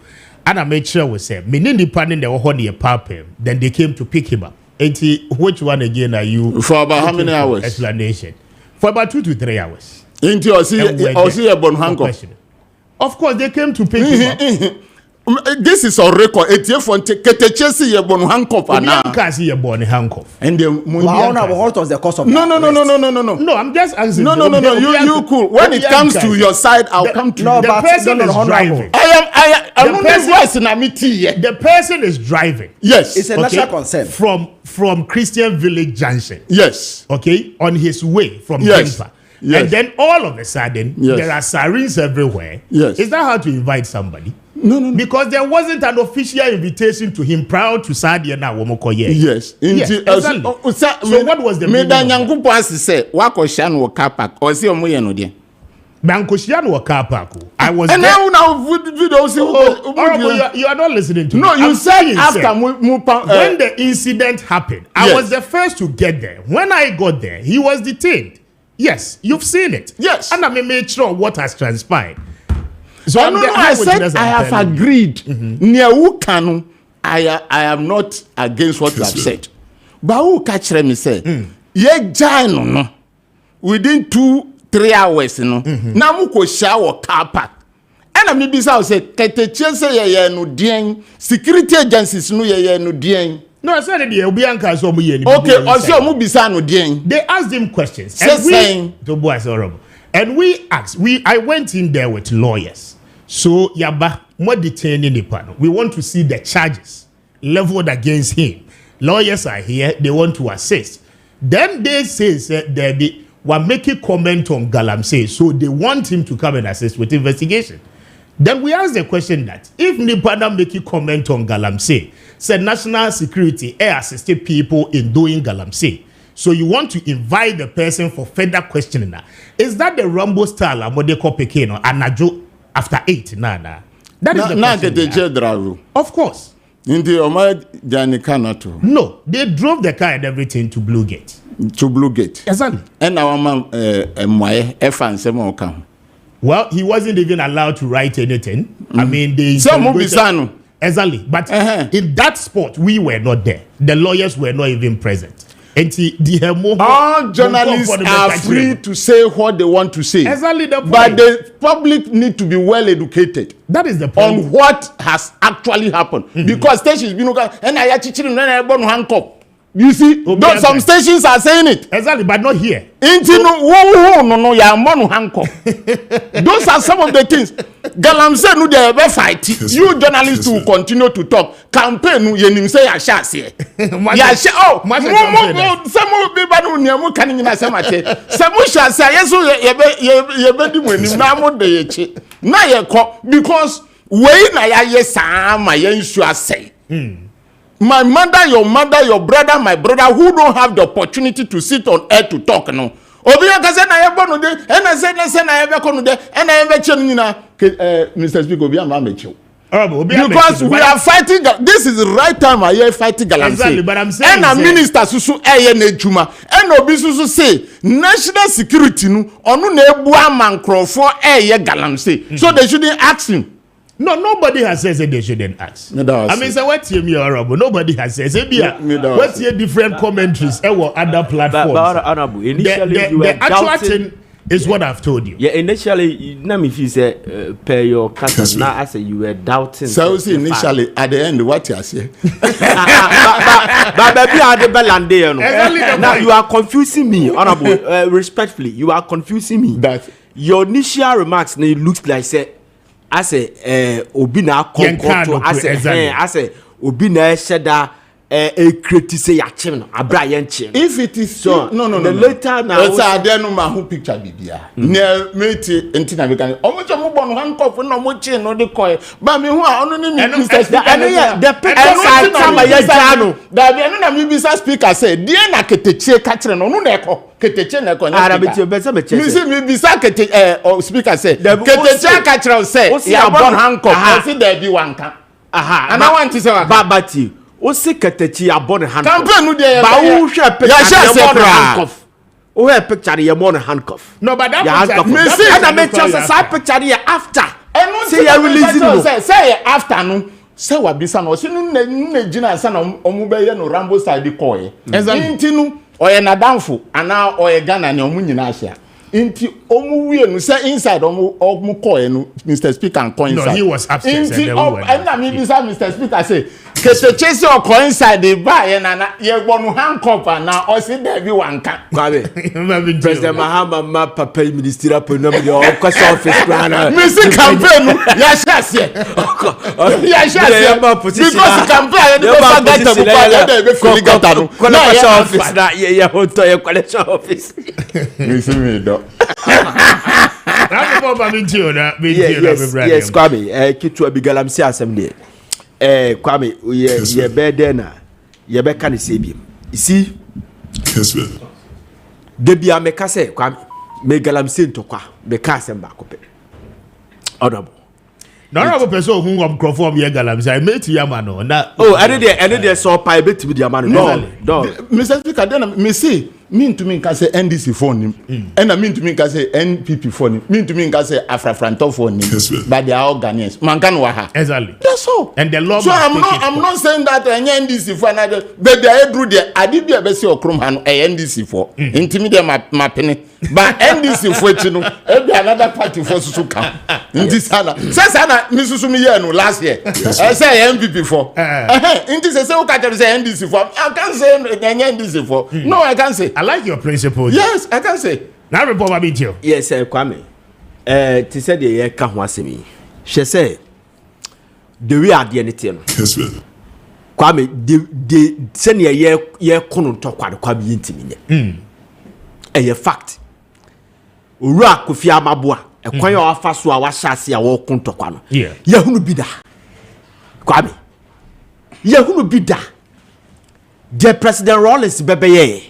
And I made sure we say, depending the one near Papa, then they came to pick him up. Which one again are you? For about how many hours? Explanation. For about 2 to 3 hours. Or see a bon handcuff. Of course, they came to pick him up. This is on record. What was the cause of No. No, I'm just asking. No. You cool. When it comes to your side, I'll come to you. The person is driving. The person is driving. Yes. It's a national concern. From Christian Village Junction. Yes. Okay, on his way from Denver. Yes. And then all of a sudden, there are sirens everywhere. Yes. Is that how to invite somebody? No. Because there wasn't an official invitation to him prior to Sadia na Womokoye. Yes. Exactly. So what was the meaning of that? Bankoshiano car park. I was and there. now video You are not listening to me. No, you said after when the incident happened, I was the first to get there. When I got there, he was detained. Yes, you've seen it. Yes. And I made sure what has transpired. So I said I have agreed. I am not against what you have said. But who catch me say, no. Within 2-3 hours, no. Now muko shower car park. And I may be say, Keteche say no dien. Security agencies no no dien. No, I said the Obianka so okay, also mu bisa no dien. They asked him questions. And we asked. I went in there with lawyers. So Yaba, more detaining the panel. We want to see the charges leveled against him. Lawyers are here. They want to assist. Then they say they were making comment on Galamsey, so they want him to come and assist with investigation. Then we ask the question that if Nipana making comment on Galamsey, said national security assisted people in doing Galamsey, so you want to invite the person for further questioning. Is that the Rambo style Modeko Pekino and Najo after 8? Nah. That is the question. Of course. In the Omar Janikanato. No, they drove the car and everything to Blue Gate. Exactly. And our man well, he wasn't even allowed to write anything. I mean, they exactly. But in that spot, we were not there. The lawyers were not even present. All journalists are free to say what they want to say. Exactly the point. But the public need to be well educated. That is the point. On what has actually happened. Because stations been and I actually handcuff. You see, some stations are saying it. Exactly, but not here. Those are some of the things. Galamsey no dey ever fight. You journalists will continue to talk. Campaign no yenim say ya sha se. Ya sha oh. Some people no niamu kan nyina se mate. Some sha se yeso ye be di mwenim na mo de ye chi. Na ye ko because we na ya ye sa ma ye nsu asai. My mother, your brother, my brother, who don't have the opportunity to sit on air to talk, no. Mr. Speaker, because we are fighting. This is the right time I hear fighting Galamsey. Exactly, but I'm saying. And a minister susu nejuma. And obi susu say national security no onu na ebu amankro for Galamsey. So they shouldn't ask him. No, nobody has said they shouldn't ask. I mean, so what you mean, honorable? Nobody has said. What's your different commentaries or other platforms? But honorable, initially the actual thing is what I've told you. Yeah, initially, let me say, per your custom. Now I say you were doubting. So initially, at the end, what you say? But baby, I the belande. Now you are confusing me, honorable. Respectfully, you are confusing me. That your initial remarks, they look like say. I say, Obina Concord, I say, Obina Sheda, a critic yachim, a Brian Chin. If it is so, no. The later now, it's a denuma who picture Bibia. Near mate in Tina. Almost a move on handcuff and no more chain or the coil. But me who are only Mr. Speaker, the picture that the Mr. Speaker said, dear Nakete Catherine on Neko. Keteche na konya me bisa kete or speaker say keteche catcher say ya born handcuff say there be wanka and I want to say babati o say keteche ya born handcuff campaign no dey ba wo hwe picture ya born handcuff o hwe picture ya born handcuff no but that picture me say and me tell say picture ya after say ya release no say after no say wa bisa no say no gina say na omu be ye no Rambo side call exactly ntinu oye na danfo ana oye Ghana ne omu nyina ahia inti omu wie no say inside omu call no Mr. Speaker and coin inside no he was upstairs and na me be say Mr. Speaker say keteche say o coin inside the bar ye na ye gbonu handcuff na o say there be wanka Kwame President Mahama papa ministerial program the question office plan Mr. campaign no ya shase because campaign no go get to dey be free gata no question office na ye hoto ye collection office me do yes Kwame kitu abigalamsi assembly Kwame ye be there na ye be kan se biem isi Kessben de bia me ka se Kwame me galamsey ntokwa be ka asem ba kope honorable no honorable person who am crofom ye galamsey I met yama no na any there so pa be tibi dia man no Mr. Speaker then me say mean to me can say NDC phone and I mean to me can say NPP phone mean to me can say Afrafranto phone but they are all Ghanaians man can waha exactly that's all and the law so I'm not saying that NDC for another but they do there I did be say okrom han NDC for intimidate my penny but NDC for you another party for so come this sana say Mrs. Sumiye no last year I say NPP for inti say o ka say NDC for I can't say NDC for no I can't say I like your principle. Yes, I can say. Now report about you. Yes, Kwame. To say the year can was me. She say the way are the anything. Kessben. Kwame, the send year couldn't talk about Kwame intimate. A fact. Ura Kufia Mabua, a quire of fast to our chassis, a walk on Tokano. Yeah. Yahoo be da. Kwame. Yahoo be da. The President Rollins Bebe.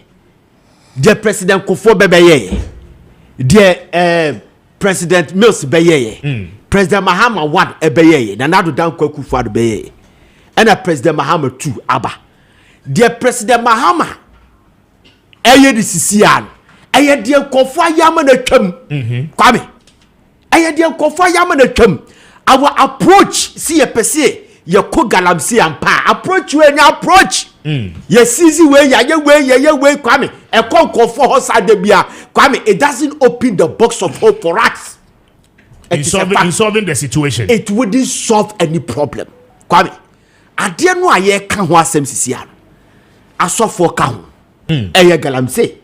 The President Kofo Bebe, the President Mills Beye, President Mahama 1 Ebeye, Nanado Dan Kwakufa Beye, and a President Mahama 2 Abba. The President Mahama, Aye the Sisian, Aye dear Kofa Yamana Kem, Kwame, Aye dear Kofa Yamana Kem. Our approach, see a pese, your Kogalamsi and Pa, approach you and approach. Yes, easy way, yeah way, Kwame. A conquer for us at the beer, Kwame. It doesn't open the box of hope for us. In solving the situation, it wouldn't solve any problem, Kwame. I didn't know I can't was MCCR. I saw for count. A galamsey,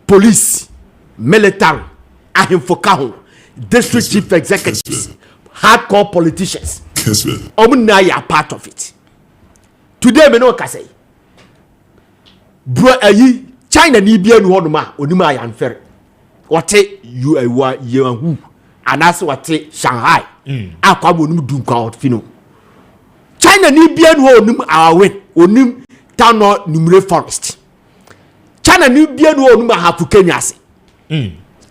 police, military, I him for count, district chief executives, hardcore politicians. Now you are part of it. Today me no ka say bro ayi China ni bia nu honoma onima ya nfere wote you anase wote Shanghai akwa bonum dunkwa fino China ni bia nu onum awen onim tano numere forest China ni bia nu onum hafu Kenya ase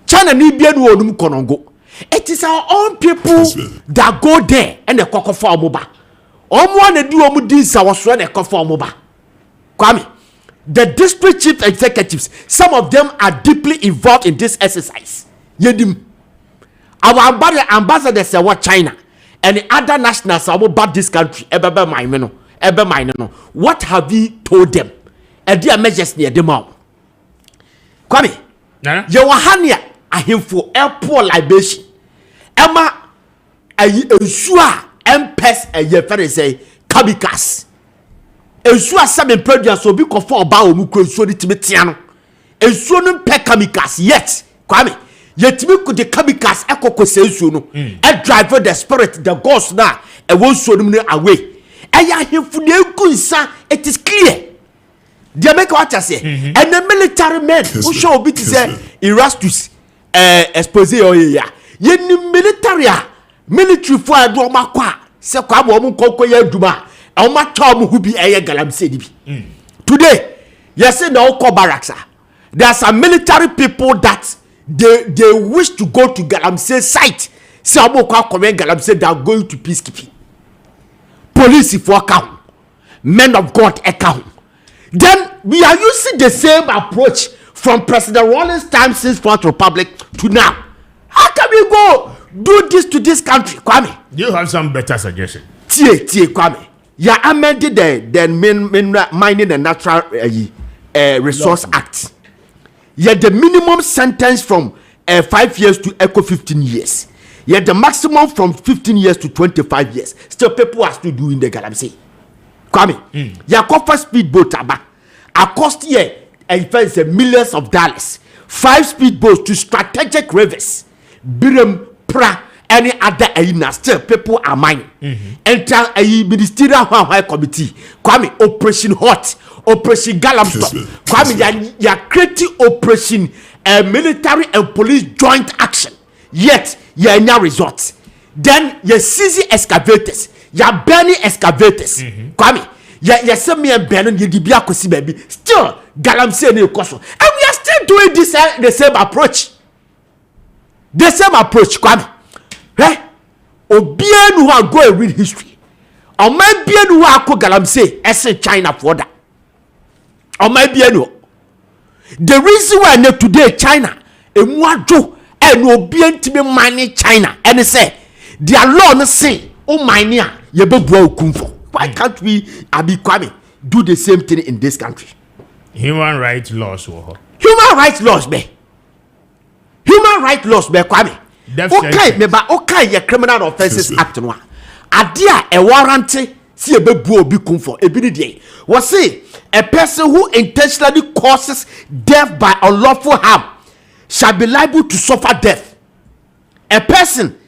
China ni bia nu onum Konongo. It is our own people that go there and the kokofo omoba Omo do omudisa was run a conformaba. Kwame, the district chief executives, some of them are deeply involved in this exercise. Yedim. Our ambassadors say what China and the other nationals about this country. Ebe mine. What have we told them? And their measures near them all. Kwame, you were hania a him for airport libation. Emma, a sure. Empes a ye fere say kabikas ensu asem produce so bi kofo oba omu kronso ni timetiano ensu no pe kamikas yet Kwame yetimi ku de kabikas ekokose ensu no e drive the spirit the ghost na e won so no away e ya hefu de kunsa it is clear they make what I say and the military men who show obi to say Erastus expose o ya ye ni military for adu o makwa se kwa bo mu kokko ya aduma o ma cha mu hu bi eye galamsey di bi today yes na o barracks there are some military people that they wish to go to galamsey site se abo kwa comment galamsey they are going to peacekeeping police for account men of God account then we are using the same approach from President Rawlings time since Fourth Republic to now. How can we go do this to this country, Kwame? You have some better suggestion. Tie, Kwame. You amended the Mining and Natural Resource Act. You the minimum sentence from 5 years to 15 years. You the maximum from 15 years to 25 years. Still, people are still doing the galamsey. Kwame, you cover speedboat aba. A cost here expense millions of dollars. 5 speedboats to strategic rivers. Biram, pra, any other arena, still people are mining. Enter a ministerial high committee. Kwame, Operation Hot, Operation Galamstop. Kwame, you are creating operation military and police joint action. Yet, you are no results. Then you seize excavators. You are burning excavators. Kwame, you send me a burning you dibia kosi baby. Still, Galamsey ne koso. And we are still they doing this the same approach? The same approach, Kwame. Hey, Obienu who go and read history. Or maybe who are Galamsey, as China for that. Or maybe the reason why not today China, a mwajo, and Obien to be mining China, and they say, their law no say, oh my near, you be bro kumfo. Why can't we, Abi Kwame, do the same thing in this country? Human rights laws, Human rights laws, be. Human rights laws, be Kwame. Okay, me ba okay, your Criminal Offences Act no. Adia a warranty, see a be bro be kumfo. E bi ni dey. Was say a person who intentionally causes death by unlawful harm shall be liable to suffer death. A person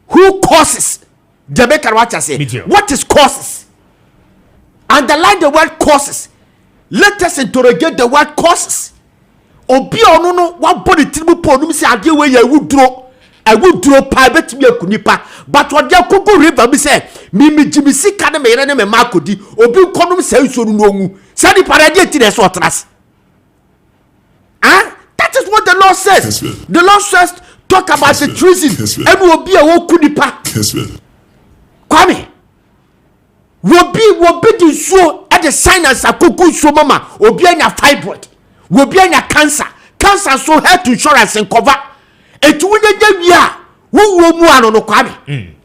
who causes, Jamaican watch I say, what is causes? Underline the word causes. Let us interrogate the word causes. Obi ono no what body tribu po no say ade we ya wudro. I would draw private me kunipa, but what ya kuku river be say, Mimi Jimmy Sika na me yere ne me makodi, obi konum say so no mu. Say the parade ti dey so trust. That is what the law says. Kessben. The law says talk about Kessben. the treason. Kessben. Every obi a wo kunipa. Kessben. Kwame. Wobi di so at the sinus akuku so mama, obi anya fibroid, obi anya cancer. Cancer so health insurance and cover. Etu wunye wia wo mu ano no Kwame.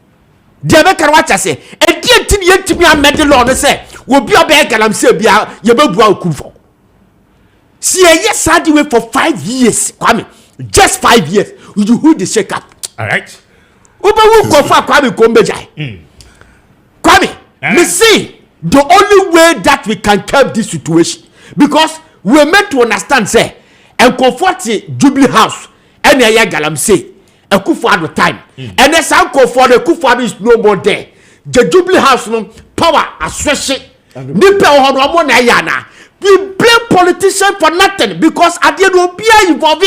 Dia be kan wacha say, e die ntimi yentimi amede law no say, obi obe galam say bia ye bebu akumfo. See yes I do for 5 years, Kwame. Just 5 years. You hold the shake up. All right. Oba wu ko fa Kwame Kombejai. Kwame, me see the only way that we can curb this situation, because we're meant to understand say and comfort Jubilee House and ya galamsey Akufo-Addo time and the sound for the Akufo-Addo is no more there. The Jubilee House no power assertion nipa ho na ya na. We blame politicians for nothing because at the end will be involved.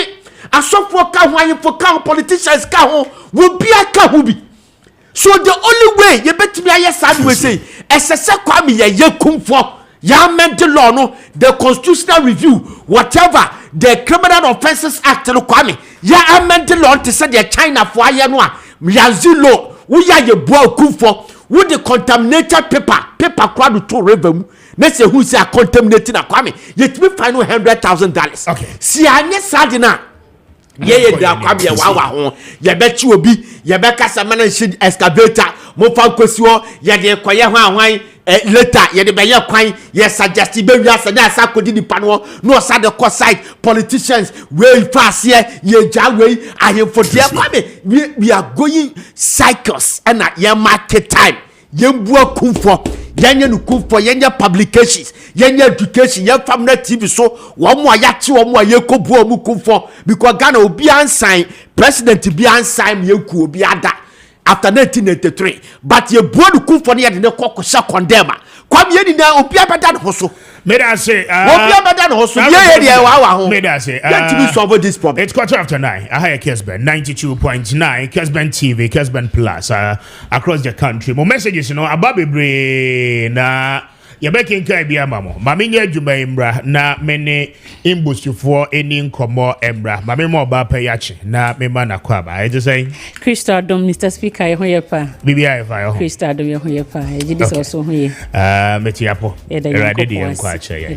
Asofo ka ho ayefo ka politicians ka ho will be a ka hubi. So the only way you bet me I sad we say esese Kwame ye kumfo ya amend the law no the constitutional review whatever the Criminal Offences Act no Kwame ya amend the law to say the China for aye no a ya zilo we ya ye boa kumfo with the contaminated paper crowd to river mu na say who say contaminated na Kwame yet me find $100,000. Okay, si anye sad na ye da Kwame wa ho ye be chi obi ye be kasa mana shi excavator mo fa nkosi ho ye de koye ho anwan later ye de be ye kwan ye suggest be wi asa na asa kodi nipa no no sa de co side politicians we fast here ye ja we ahemfo de Kwame we are going cycles and ye market time ye mbuo kumfo yenye nukumfo yenye publications yenye education ye family TV so wo mo ayachi wo mo ayekobu omu kumfo because Ghana obi ansign president bi ansign ye ku obi ada after 1983 but ye buo kumfo ne ye de kokosha condemn Kwame ye ni na obi abada no so may I say obi abada no so ye de wa ho may I say let me solve this problem. It's 9:15. I hear Kessben 92.9 Kessben TV Kessben Plus across the country. More messages ababebre na Yebekin kai bia mamo mame nya adwuma embra na mene imbusufo eni nkomo embra mame mo ba pa yache na mema na kwaba e je say Crystal Dom Mr Speaker ye hoyepa bibia e fa yo Crystal Dom ye hoyepa e je dis also hoye meti apo erade di enko ache ye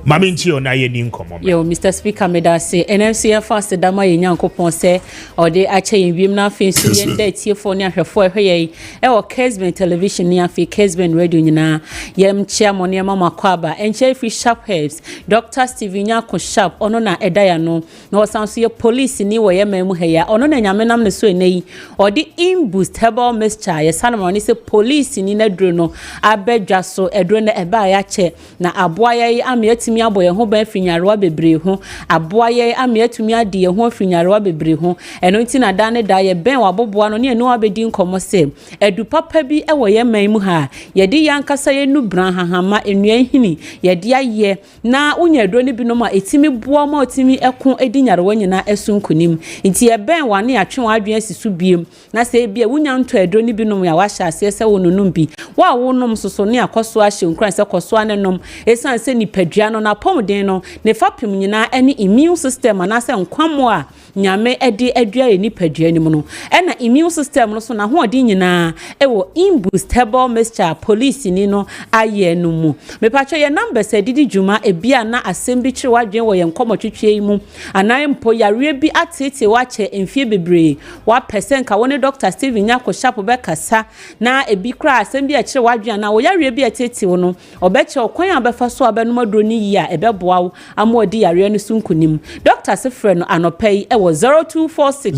mame nti o na ye ni nkomo yo Mr Speaker me da say NFC fast da ma ye nyankopon se ode ache yin biem na fe so ye nda tiefo ne ahwefo ehwe e wo Kessben television ne afi Kessben radio nyina yem Moni mama kwaba enche free sharp herbs Dr Steven Nyako sharp ono na edaya no na osanso ye police ni wo ye memu heya ono na nyame nam ne so enei odi in boost herbal mixture ye sanama ni se police ni na duro no abedwa so eduro na eba ya che na aboa ye ame atimi aboye ho ba afinyarewa bebre ho aboa ye ame atumi ade ye ho afinyarewa bebre ho eno nti na da ne da ye ben waboboa no ne enu abedi nkomo se edu papa bi e wo ye memu ha ye di yankasa ye nu bran ha hama enua hini ye de aye na unya aduro ne binom a etimi boa ma otimi eko edi nyarewa nyina esunkunim nti ye ben wane atwe wadwen asisu biem na se bia unya nto aduro ne binom ya wahya ase se wonunum bi wa wonom soso ne akoso ahye nkran se koso anenom esan se nipadua no na pomden no ne fapem nyina ene immune system anase nkwamo a nyame ede adua ye nipadua ni mu no ena immune system no so na ho odi nyina ewo imbustable mixture police ni no aye no mu me pacho ye numbers edidi djuma ebia na asem bi kire wadwen wo ye nkomotwetwe mu anan mpo yare bi atete wache emfie bebre wa percent ka woni Dr. Steven Nyako sharp be kasa na ebi kra asem bi kire wadwen na wo yare bi atete wo no obeche okwan abefa so abenum adro ni yi a ebeboa wo amodi yare no sunkunim Dr. Sefre no anopai e wo 0246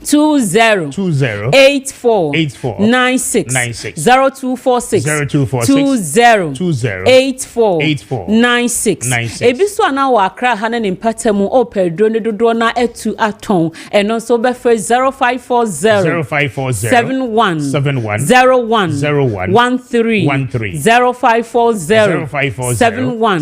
20 84 96 0246 20 96 ebiso na wa akra ha na nimpatamu opedro ne dodo na etu aton eno so be for 0540 71 01 13 0540 71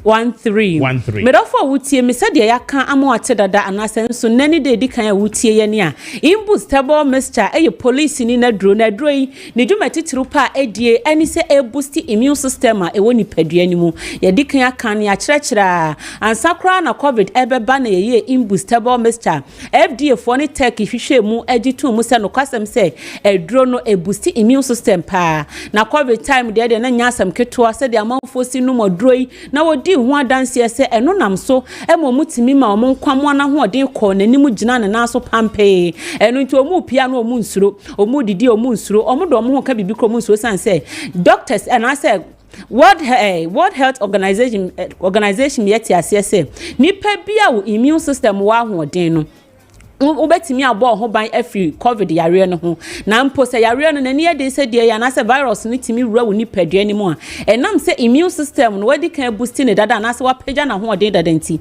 01 13 medofo wutie me se de yaka amwate dada anase nso nani de di kan wutie ye ne a imbustable mixture eye police ni na dro yi ne dwuma titiri pa edie eni se e boost immune system a ewo nipadua ni mu ye di kan aka ne a kyerɛkyerɛ ansakra na covid ebeba na ye imbustable mixture FDA for ne tech hwehwɛ mu agitu mu se no kwasem se edro no e boost immune system pa na covid time de na nya asam keto se de amanfo si no modro yi na wodi ho adanse se eno nam so emo mutimi ma omo nkwamo na ho odin kɔ nanimu gina ne naso pampe eno nti omu pia no omu nsuro omu didi omu nsuro omu do omu ho ka bibi kro omu nsuro san se doctors and I said World Health Organization yeti asese nipa bia wo immune system wa ho odin no ubetimi abo ho ban afri covid yare no ho na mpo se yare no nani ade se de ya na se virus ni timi wura wo ni padua ni mu a enam se immune system no wadi kan boost ne dada na se wa pagya na ho odin dada nti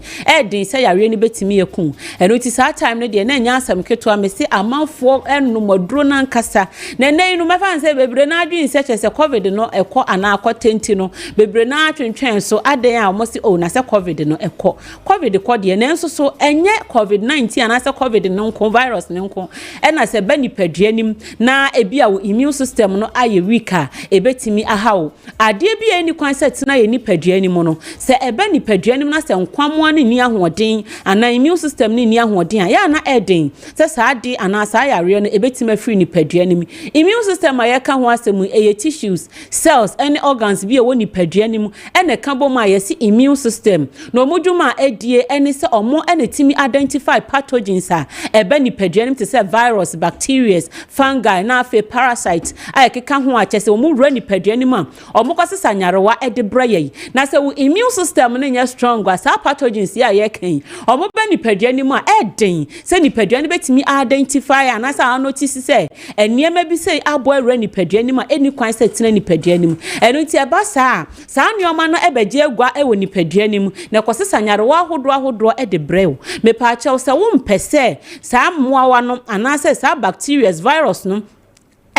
den se yare ni betimi yakun eno ti sa time no de na nya asam keto a me se amanfo enu modro na nkasa na nei no mefa se bebre na adwin se che se covid no ekọ ana akotenti no bebre na atwentwen so aden a mo se o na se covid no ekọ covid kọ de na enso so enye covid-19 ana se covid no virus nko ena se bani paduanim na ebia wo immune system no aye weaker ebetimi ahawo ade bia ni kwan se tena ye ni paduanim no se ebani paduanim na se nkwamo ne ni ahoden ana immune system ne ni ahoden a ya na eden se saade ana sa yare no ebetimi afri ni paduanim immune system aye ka ho asemu eye tissues cells any organs bia wo ni paduanim ena ka bom aye si immune system no modwuma edie eni se omo ena timi identify pathogens a ebe ni paduanim te se virus bacteria fungi na afi parasite ayekeka ho a chese omu wura ni paduanim a omu kwasesa nyarewa ede breye na se wo immune system no nya strong as pathogens ya yekan omu be ni paduanim a eden se ni paduanim betimi identify na sa notice se eniema bi se abo wura ni paduanim a eni kwan se tena ni paduanim eno ti eba sa nyoma no ebeje agua ewo ni paduanim na kwasesa nyarewa ahodo ede brew me pa cha se wo mpese sa muawa no anase sa bacteria virus no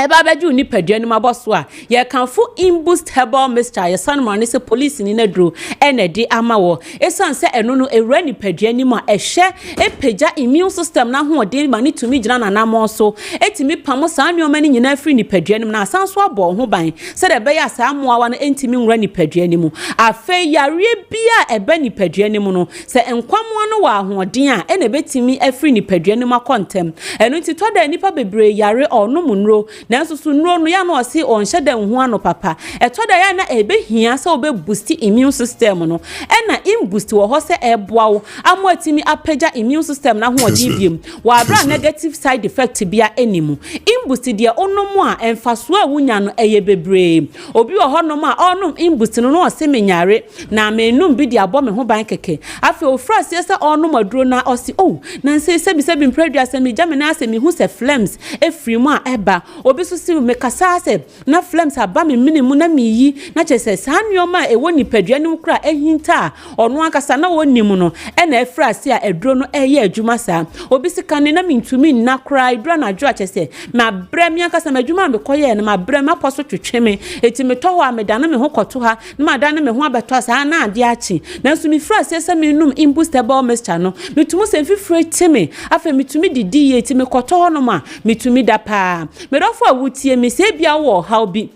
eba beju ni paduanim aboso a ye kanfo imboost herbal mixture ye sanman ne se police ni na dro enede amawo esan se eno no ewura ni paduanim a ehye epeja immune system na ho odin ma ni tumi gina na namo so etimi pamo sa nyoma ni nyina afri ni paduanim na asanso abo ho ban se de be ya sa muawa no entimi nwura ni paduanim afa yare bia eba ni paduanim no se enkwamo no wa ho odin a ene betimi afri ni paduanim akontem eno ti to da nipa bebre yare onomunro nanso so nro no ya no ose onhye da hu ano papa eto da ya na ebehia se obe boost immune system no ena im boost wo ho se eboa wo amoatimi apagya immune system na ho odibiem wa abra negative side effect bia enimu im boost dia onomu a emfaso a wunya no eye bebre obi wo honom a onum im boost no no ose menyare na menum bi dia abo me ho ban keke afi ofra se onum aduro na ose na se bi mpradua se me jame na se me hu se flames efrimu a eba obi so si me kasa se na flames aba me minimu na me yi na chese saa nneoma e woni padua ne kura ehinta ono akasa na wonimu no e na efra se a eduro no eye adwuma saa obi sika ne na mintumi na kura eduro na adwo chese ma brɛ me akasa ma adwuma me koye na ma brɛ ma poso twetwe me eti me to ho a me dane me ho koto ha na ma dane me ho abeto saa na ade achi na nso me fra se me num imbustable mixture no metumu se mfifre teme afa metumi didi ye ti me koto ho no ma metumi da pa me dofo awutie me se bia wo how bi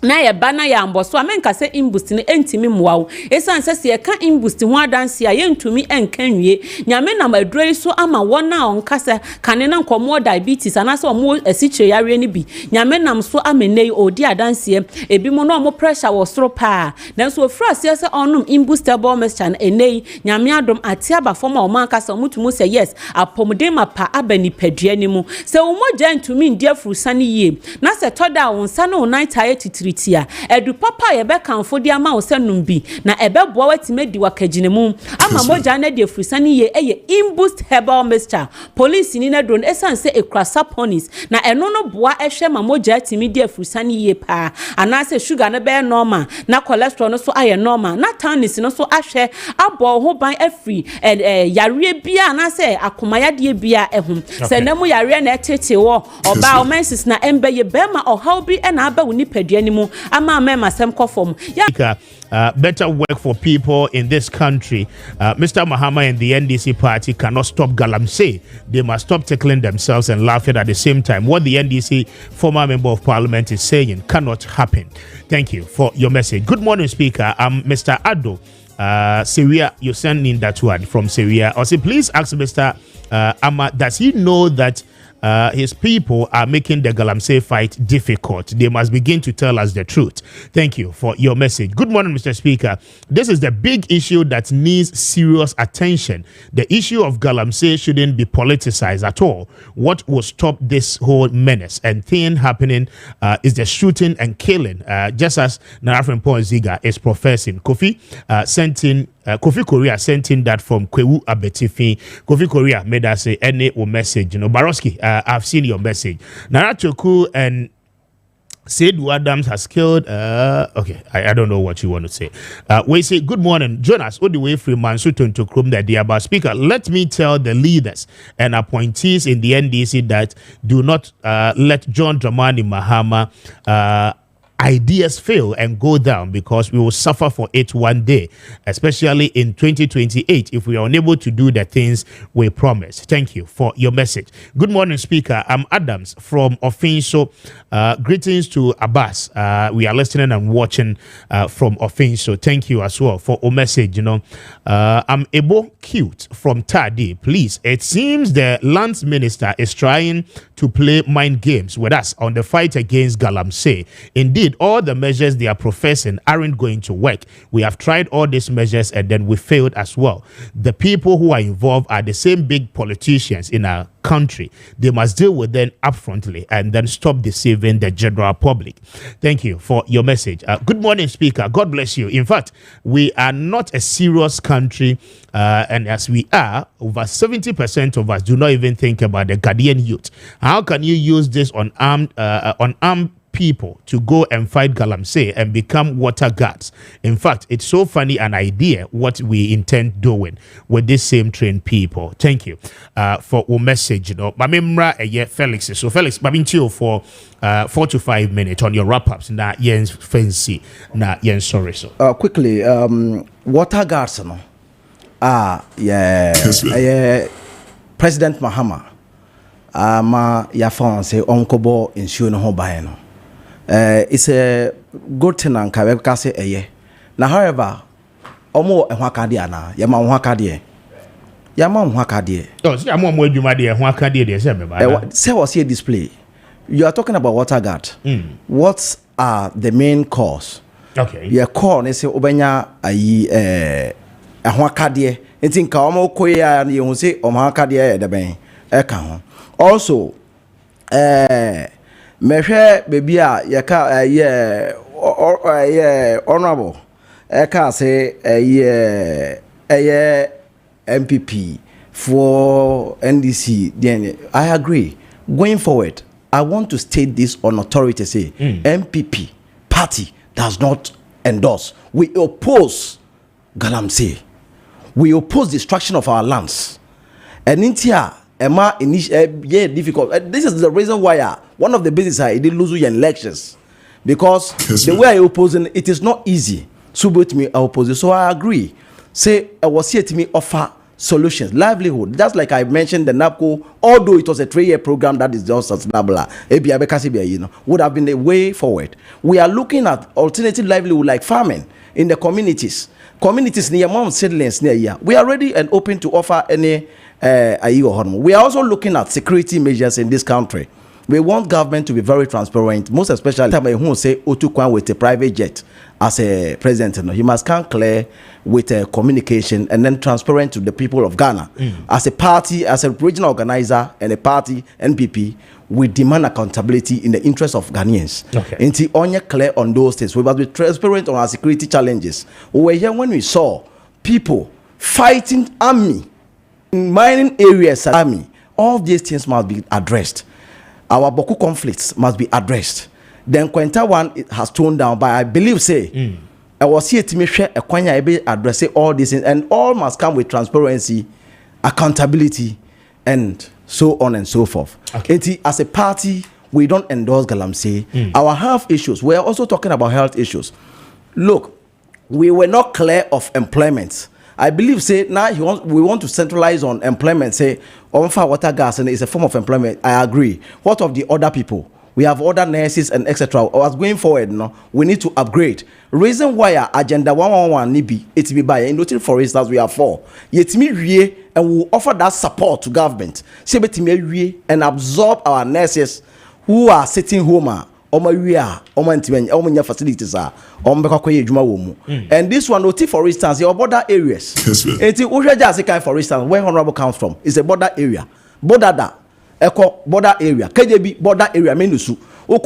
na ye ba na ya amboso amenka se imbust ne entimi muawo esan se se ka imbust ho adanse a ye ntumi enkanwie nyame na madroi so ama wona onkasa kane na nkomo diabetes anase omo asichire yare ne bi nyame nam so amenei odi adanse ebi mo no omo pressure wo soro pa na so ofra se se onum imbustable mixture na enei nyame adom ate aba form o man kasa omutumu se yes apomde mapa abani padua ni mu se umoja ntumi ndia furusane yie na se toda wonsa no night aye titiritia edu papa ye be kanfo dia ma wo se numbi na ebe boa watimedi wakaginemu ama moja na de furusane ye eye imbust herbal mixture police ni na drone esanse ekrasa ponies na eno no boa ehwe ma moja atimedi furusane ye pa anase sugar na be normal na cholesterol no so aye normal na tannis no so ahwe abo ho ban afri yare bia anase akomayade bia ehum se namu yare na etete wo oba o menses na embe ye be ma ohaw bi na aba woni padua ni mu ama mema sem kofom better work for people in this country. Mr. Mahama and the NDC party cannot stop Galamsey. They must stop tickling themselves and laughing at the same time. What the NDC former member of parliament is saying cannot happen. Thank you for your message. Good morning, Speaker. I'm Mr. Ado. Syria, you send in that one from Syria. Also, please ask Mr. Ama, does he know that his people are making the Galamsey fight difficult? They must begin to tell us the truth. Thank you for your message. Good morning, Mr. Speaker. This is the big issue that needs serious attention. The issue of Galamsey shouldn't be politicized at all. What will stop this whole menace and thing happening is the shooting and killing, just as Narafin Ziga is professing. Kofi Korea sent in that from Kwewu Abetifi. Kofi Korea made us say any message. You know, Baroski, I've seen your message. Narachoku and Seydou Adams has killed. Okay, I don't know what you want to say. We say good morning, Jonas. All the way from Mansuton to Krum, the Diaba Speaker. Let me tell the leaders and appointees in the NDC that do not let John Dramani Mahama ideas fail and go down, because we will suffer for it one day, especially in 2028 if we are unable to do the things we promised. Thank you for your message. Good morning, Speaker. I'm Adams from Ofinso. Greetings to Abbas. We are listening and watching from Ofinso. Thank you as well for your message. You know, I'm Ebo Cute from Tadi. Please, it seems the lands minister is trying to play mind games with us on the fight against Galamsey. Indeed, all the measures they are professing aren't going to work. We have tried all these measures and then we failed as well. The people who are involved are the same big politicians in our country. They must deal with them upfrontly and then stop deceiving the general public. Thank you for your message. Good morning, Speaker. God bless you. In fact, we are not a serious country, and as we are, over 70% of us do not even think about the Ghanaian youth. How can you use this on armed people to go and fight Galamsey and become water guards? In fact, it's so funny an idea what we intend doing with this same trained people. Thank you for your message. You know, Mamimra Felix. So Felix, Babintio for 4 to 5 minutes on your wrap-ups. Na Jens fancy, na Jens sorry. So quickly, water guards, no. President Mahama. Ma yafon say onkobo insuo no ho ban no. It's a good thing and can say a now, however, omo ehwakade ana yama ehwakade yama ehwakade. Oh, see, I'm more you my dear ehwakade dey say me ba. Say was here display. You are talking about water guard. What are the main cause? Okay. Your call they say obenya ayi ehwakade. Nti nka omo koya na you say ehwakade de ben e ka ho. Also mehwe baby a yeka honorable eka say MPP for NDC. Then I agree. Going forward, I want to state this on authority. Say MPP party does not endorse. We oppose Galamsey. We oppose destruction of our lands. And India, difficult. This is the reason why one of the business I did lose your elections, because the way I opposing it is not easy. So but me I oppose. So I agree. Say I was here to me offer solutions, livelihood. Just like I mentioned the NAPCO, although it was a 3-year program that is just sustainable, would have been a way forward. We are looking at alternative livelihood like farming in the communities. Communities near mom seedlings near here. We are ready and open to offer any we are also looking at security measures in this country. We want government to be very transparent, most especially who say Otukwan with a private jet as a president. He must come clear with a communication and then transparent to the people of Ghana. As a party, as a regional organizer and a party, NPP, we demand accountability in the interest of Ghanaians. Until only clear on those things. We must be transparent on our security challenges. We were here when we saw people fighting army in mining areas. Army, all these things must be addressed. Our Boku conflicts must be addressed. Then Kwenta one it has toned down, but I believe I was here to make sure a Kwanya be addressing all these things, and all must come with transparency, accountability, and so on and so forth. As a party, we don't endorse Galamsey. Our health issues, we are also talking about health issues. Look, we were not clear of employment. I believe, say, now we want to centralize on employment, say, on fire, water, gas, and it's a form of employment. I agree. What of the other people? We have other nurses and etc. As going forward, we need to upgrade. Reason why our agenda 111 nibi it be by in for instance we have 4. Yet me re and we offer that support to government. Say me and absorb our nurses who are sitting home. Facilities are and this one for instance your border areas. For instance, where honorable comes from is a border area. Border area. KJB border area menusu. Of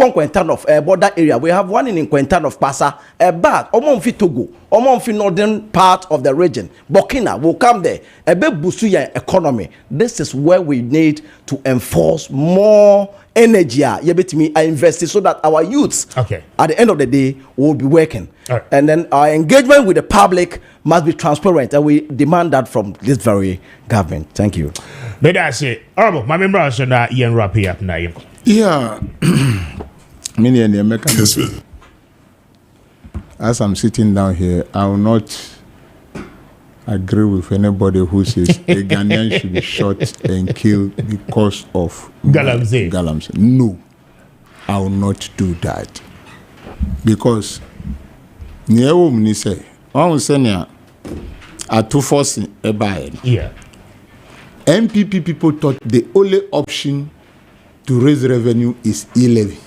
border area. We have one in Quentin of Passa, a bag, Omonfi Togo, Omonfi northern part of the region. Burkina will come there. A big boost economy. This is where we need to enforce more energy. I invest it so that our youths at the end of the day will be working. And then our engagement with the public must be transparent, and we demand that from this very government. Thank you. But I say, Honorable, my member is not Ian Rapi up now. Yeah, many and the American. As I'm sitting down here, I will not agree with anybody who says a Ghanaian should be shot and killed because of Galamsey. No, I will not do that. Because MPP people thought the only option to raise revenue is e-levy.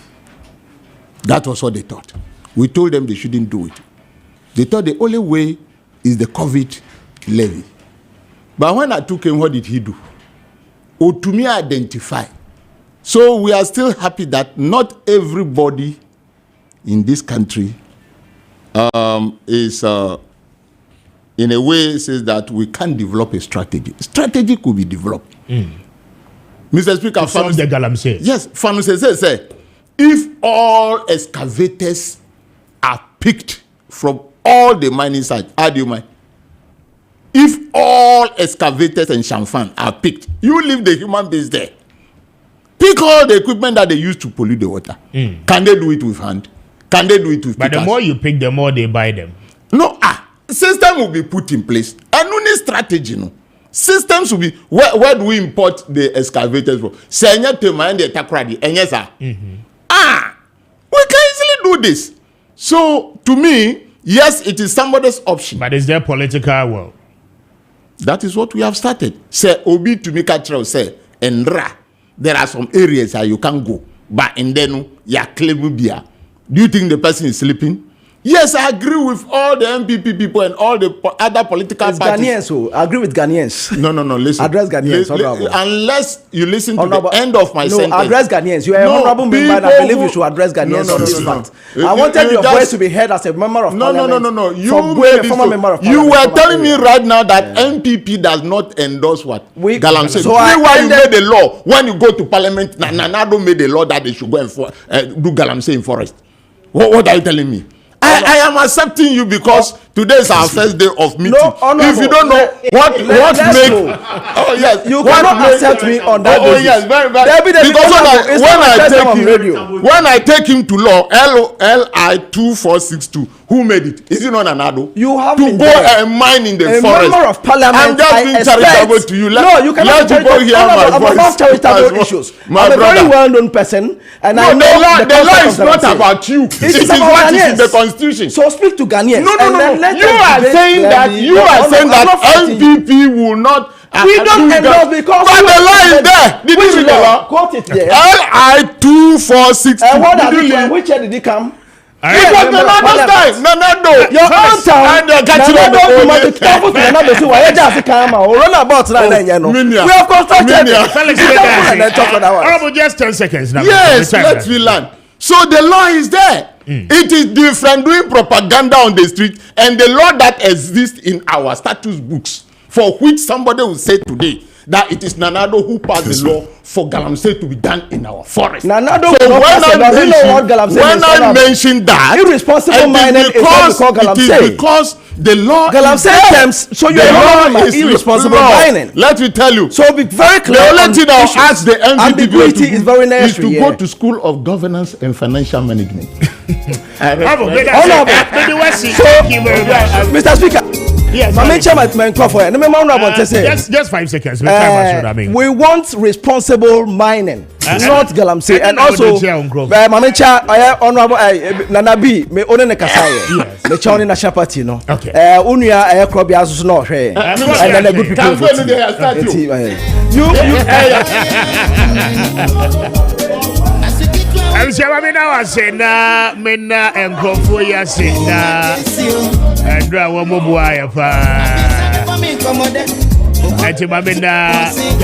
That was what they thought. We told them they shouldn't do it. They thought the only way is the COVID levy. But when I took him, what did he do? Or to me, identify. So we are still happy that not everybody in this country is in a way says that we can't develop a strategy. Strategy could be developed. Mr. Speaker, yes, Fanu says, if all excavators are picked from all the mining sites, how do you mind? If all excavators and champagne are picked, you leave the human beings there. Pick all the equipment that they use to pollute the water. Can they do it with hand? Can they do it with But pickers? The more you pick, the more they buy them. No, system will be put in place. And no need strategy, no. Systems will be, where do we import the excavators from? We can easily do this. So, to me, yes, it is somebody's option. But is there political will? That is what we have started. Say, Obi to make a trial, say, and there are some areas that you can't go. But in then, you claim beer. Do you think the person is sleeping? Yes, I agree with all the MPP people and all the other political parties. Ghanaians, so I agree with Ghanaians. No, listen. Address Ghanaians. Unless you listen to the end of my sentence. No, address Ghanaians. You are an honorable member, and I believe you should address Ghanaians on this fact. I wanted your voice to be heard as a member of parliament. No. You were telling me right now that MPP does not endorse what? Galamsey. So why you made the law when you go to parliament? Nanado made the law that they should go and do Galamsey in forest. What are you telling me? I am accepting you because today is our first day of meeting. If you don't know what make, oh yes, you cannot accept me on that. Oh yes, very. Because when I take him to law, LI 2462, who made it? Is it not Nanado? You have to go and mine in the forest. Member of parliament. I'm just being charitable to you. No, you cannot about charitable issues. I'm a very well-known person, and I know the law is not about you. It is what is in the constitution. So speak to Ghanaians. No. You are saying that MPP will not. We don't endorse because but the law is there. Did you read the law? Quote it there. LI 2462. And what did he which year did he come? It was Nanado's time. Nanado. Your own time. Nanado must be careful to Nanado. So why just come out? Run about right now. We have constructed. Just 10 seconds now. Yes, let's learn. So the law is there. It is different doing propaganda on the street and the law that exists in our status books, for which somebody will say today that it is Nanado who passed the law for Galamsey to be done in our forest. Nanado, so when I mention that, irresponsible mining is what we call Galamsey. It is because the law Galamsey terms, so you are irresponsible mining. Let me tell you. So be very clear. The only thing I'll ask the MPP is to go to School of Governance and Financial Management. Mr. Speaker. Yes, just 5 seconds. We want responsible mining, not Galamsey. And also, Mamencha, honorable Nanabi, me own a Kasai, the Choni National Party, no. Okay. Unia, a Crobias, no, and then a good people. I'm saying now I say na mena and Crawford say na and draw one more the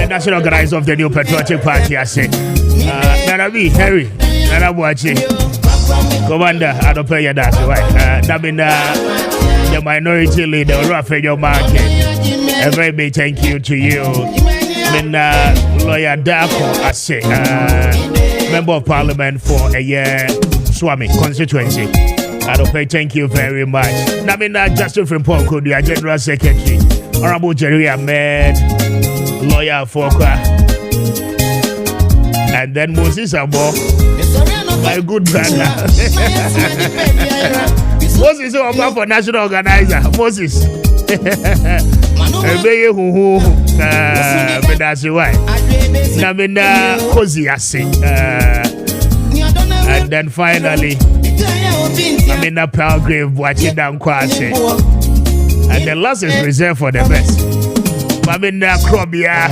national organizer of the new patriotic party. I say Nanabi Harry Nanabuachi Commander I don't play that right. Namina the minority leader Rafael Maakye. A very big thank you to you. Mena lawyer Dako I say Member of Parliament for a year Swami constituency. I don't pay thank you very much. Namina Justin Frimpong, the General Secretary, Honorable Jerry Ahmed, lawyer for and then Moses Abo, my good brother. Moses is a for national organizer. Moses. That's why. Namina Kozi and then finally Namina Palgrave watching down Kwase. And the last is reserved for the best. Mamina Krobia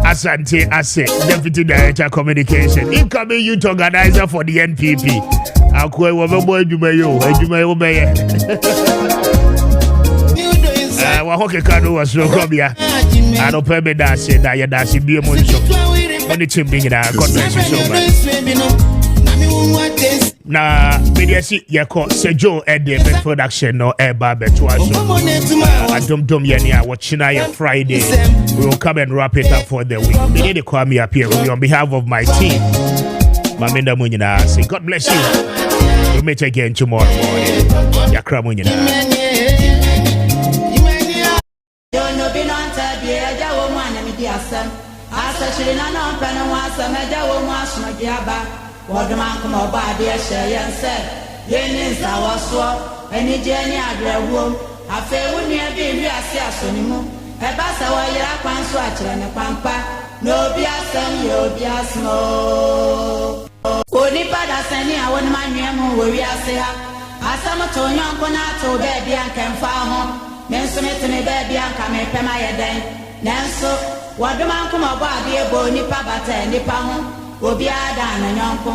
Asante Ase, Deputy Director Communication, incoming youth organizer for the NPP. Akwe Wababo Jumayo, Jumayo. Wahoke Kano was no Krobia. I don't pay me that say that you're dashing be a monster. Only team being in our country so much. Na mediasi yako Sejo Ede production no eba betwazo. Adum yenia watching Friday. We will come and wrap it up for the week. We need to Kwame Appiah Kubi on behalf of my team. Maminda Munyina say God bless you. We'll meet again tomorrow morning. Yakra Munyina. Wadman come about dear Shay and said, Yenis, I was so, any journey I drew womb. I feel when you have been here, as anymore. A bass away, I can't swatch and a pampa. No be a son, you'll be a small. Only Pada Sani, I want my name who we are say. I summoned to young Conato, baby, and can file home. Men submit to me, baby, and come and pay my day. Nanso, Wadman come about dear boy, Nipa Bata, Nipa home. Obiada na nyonko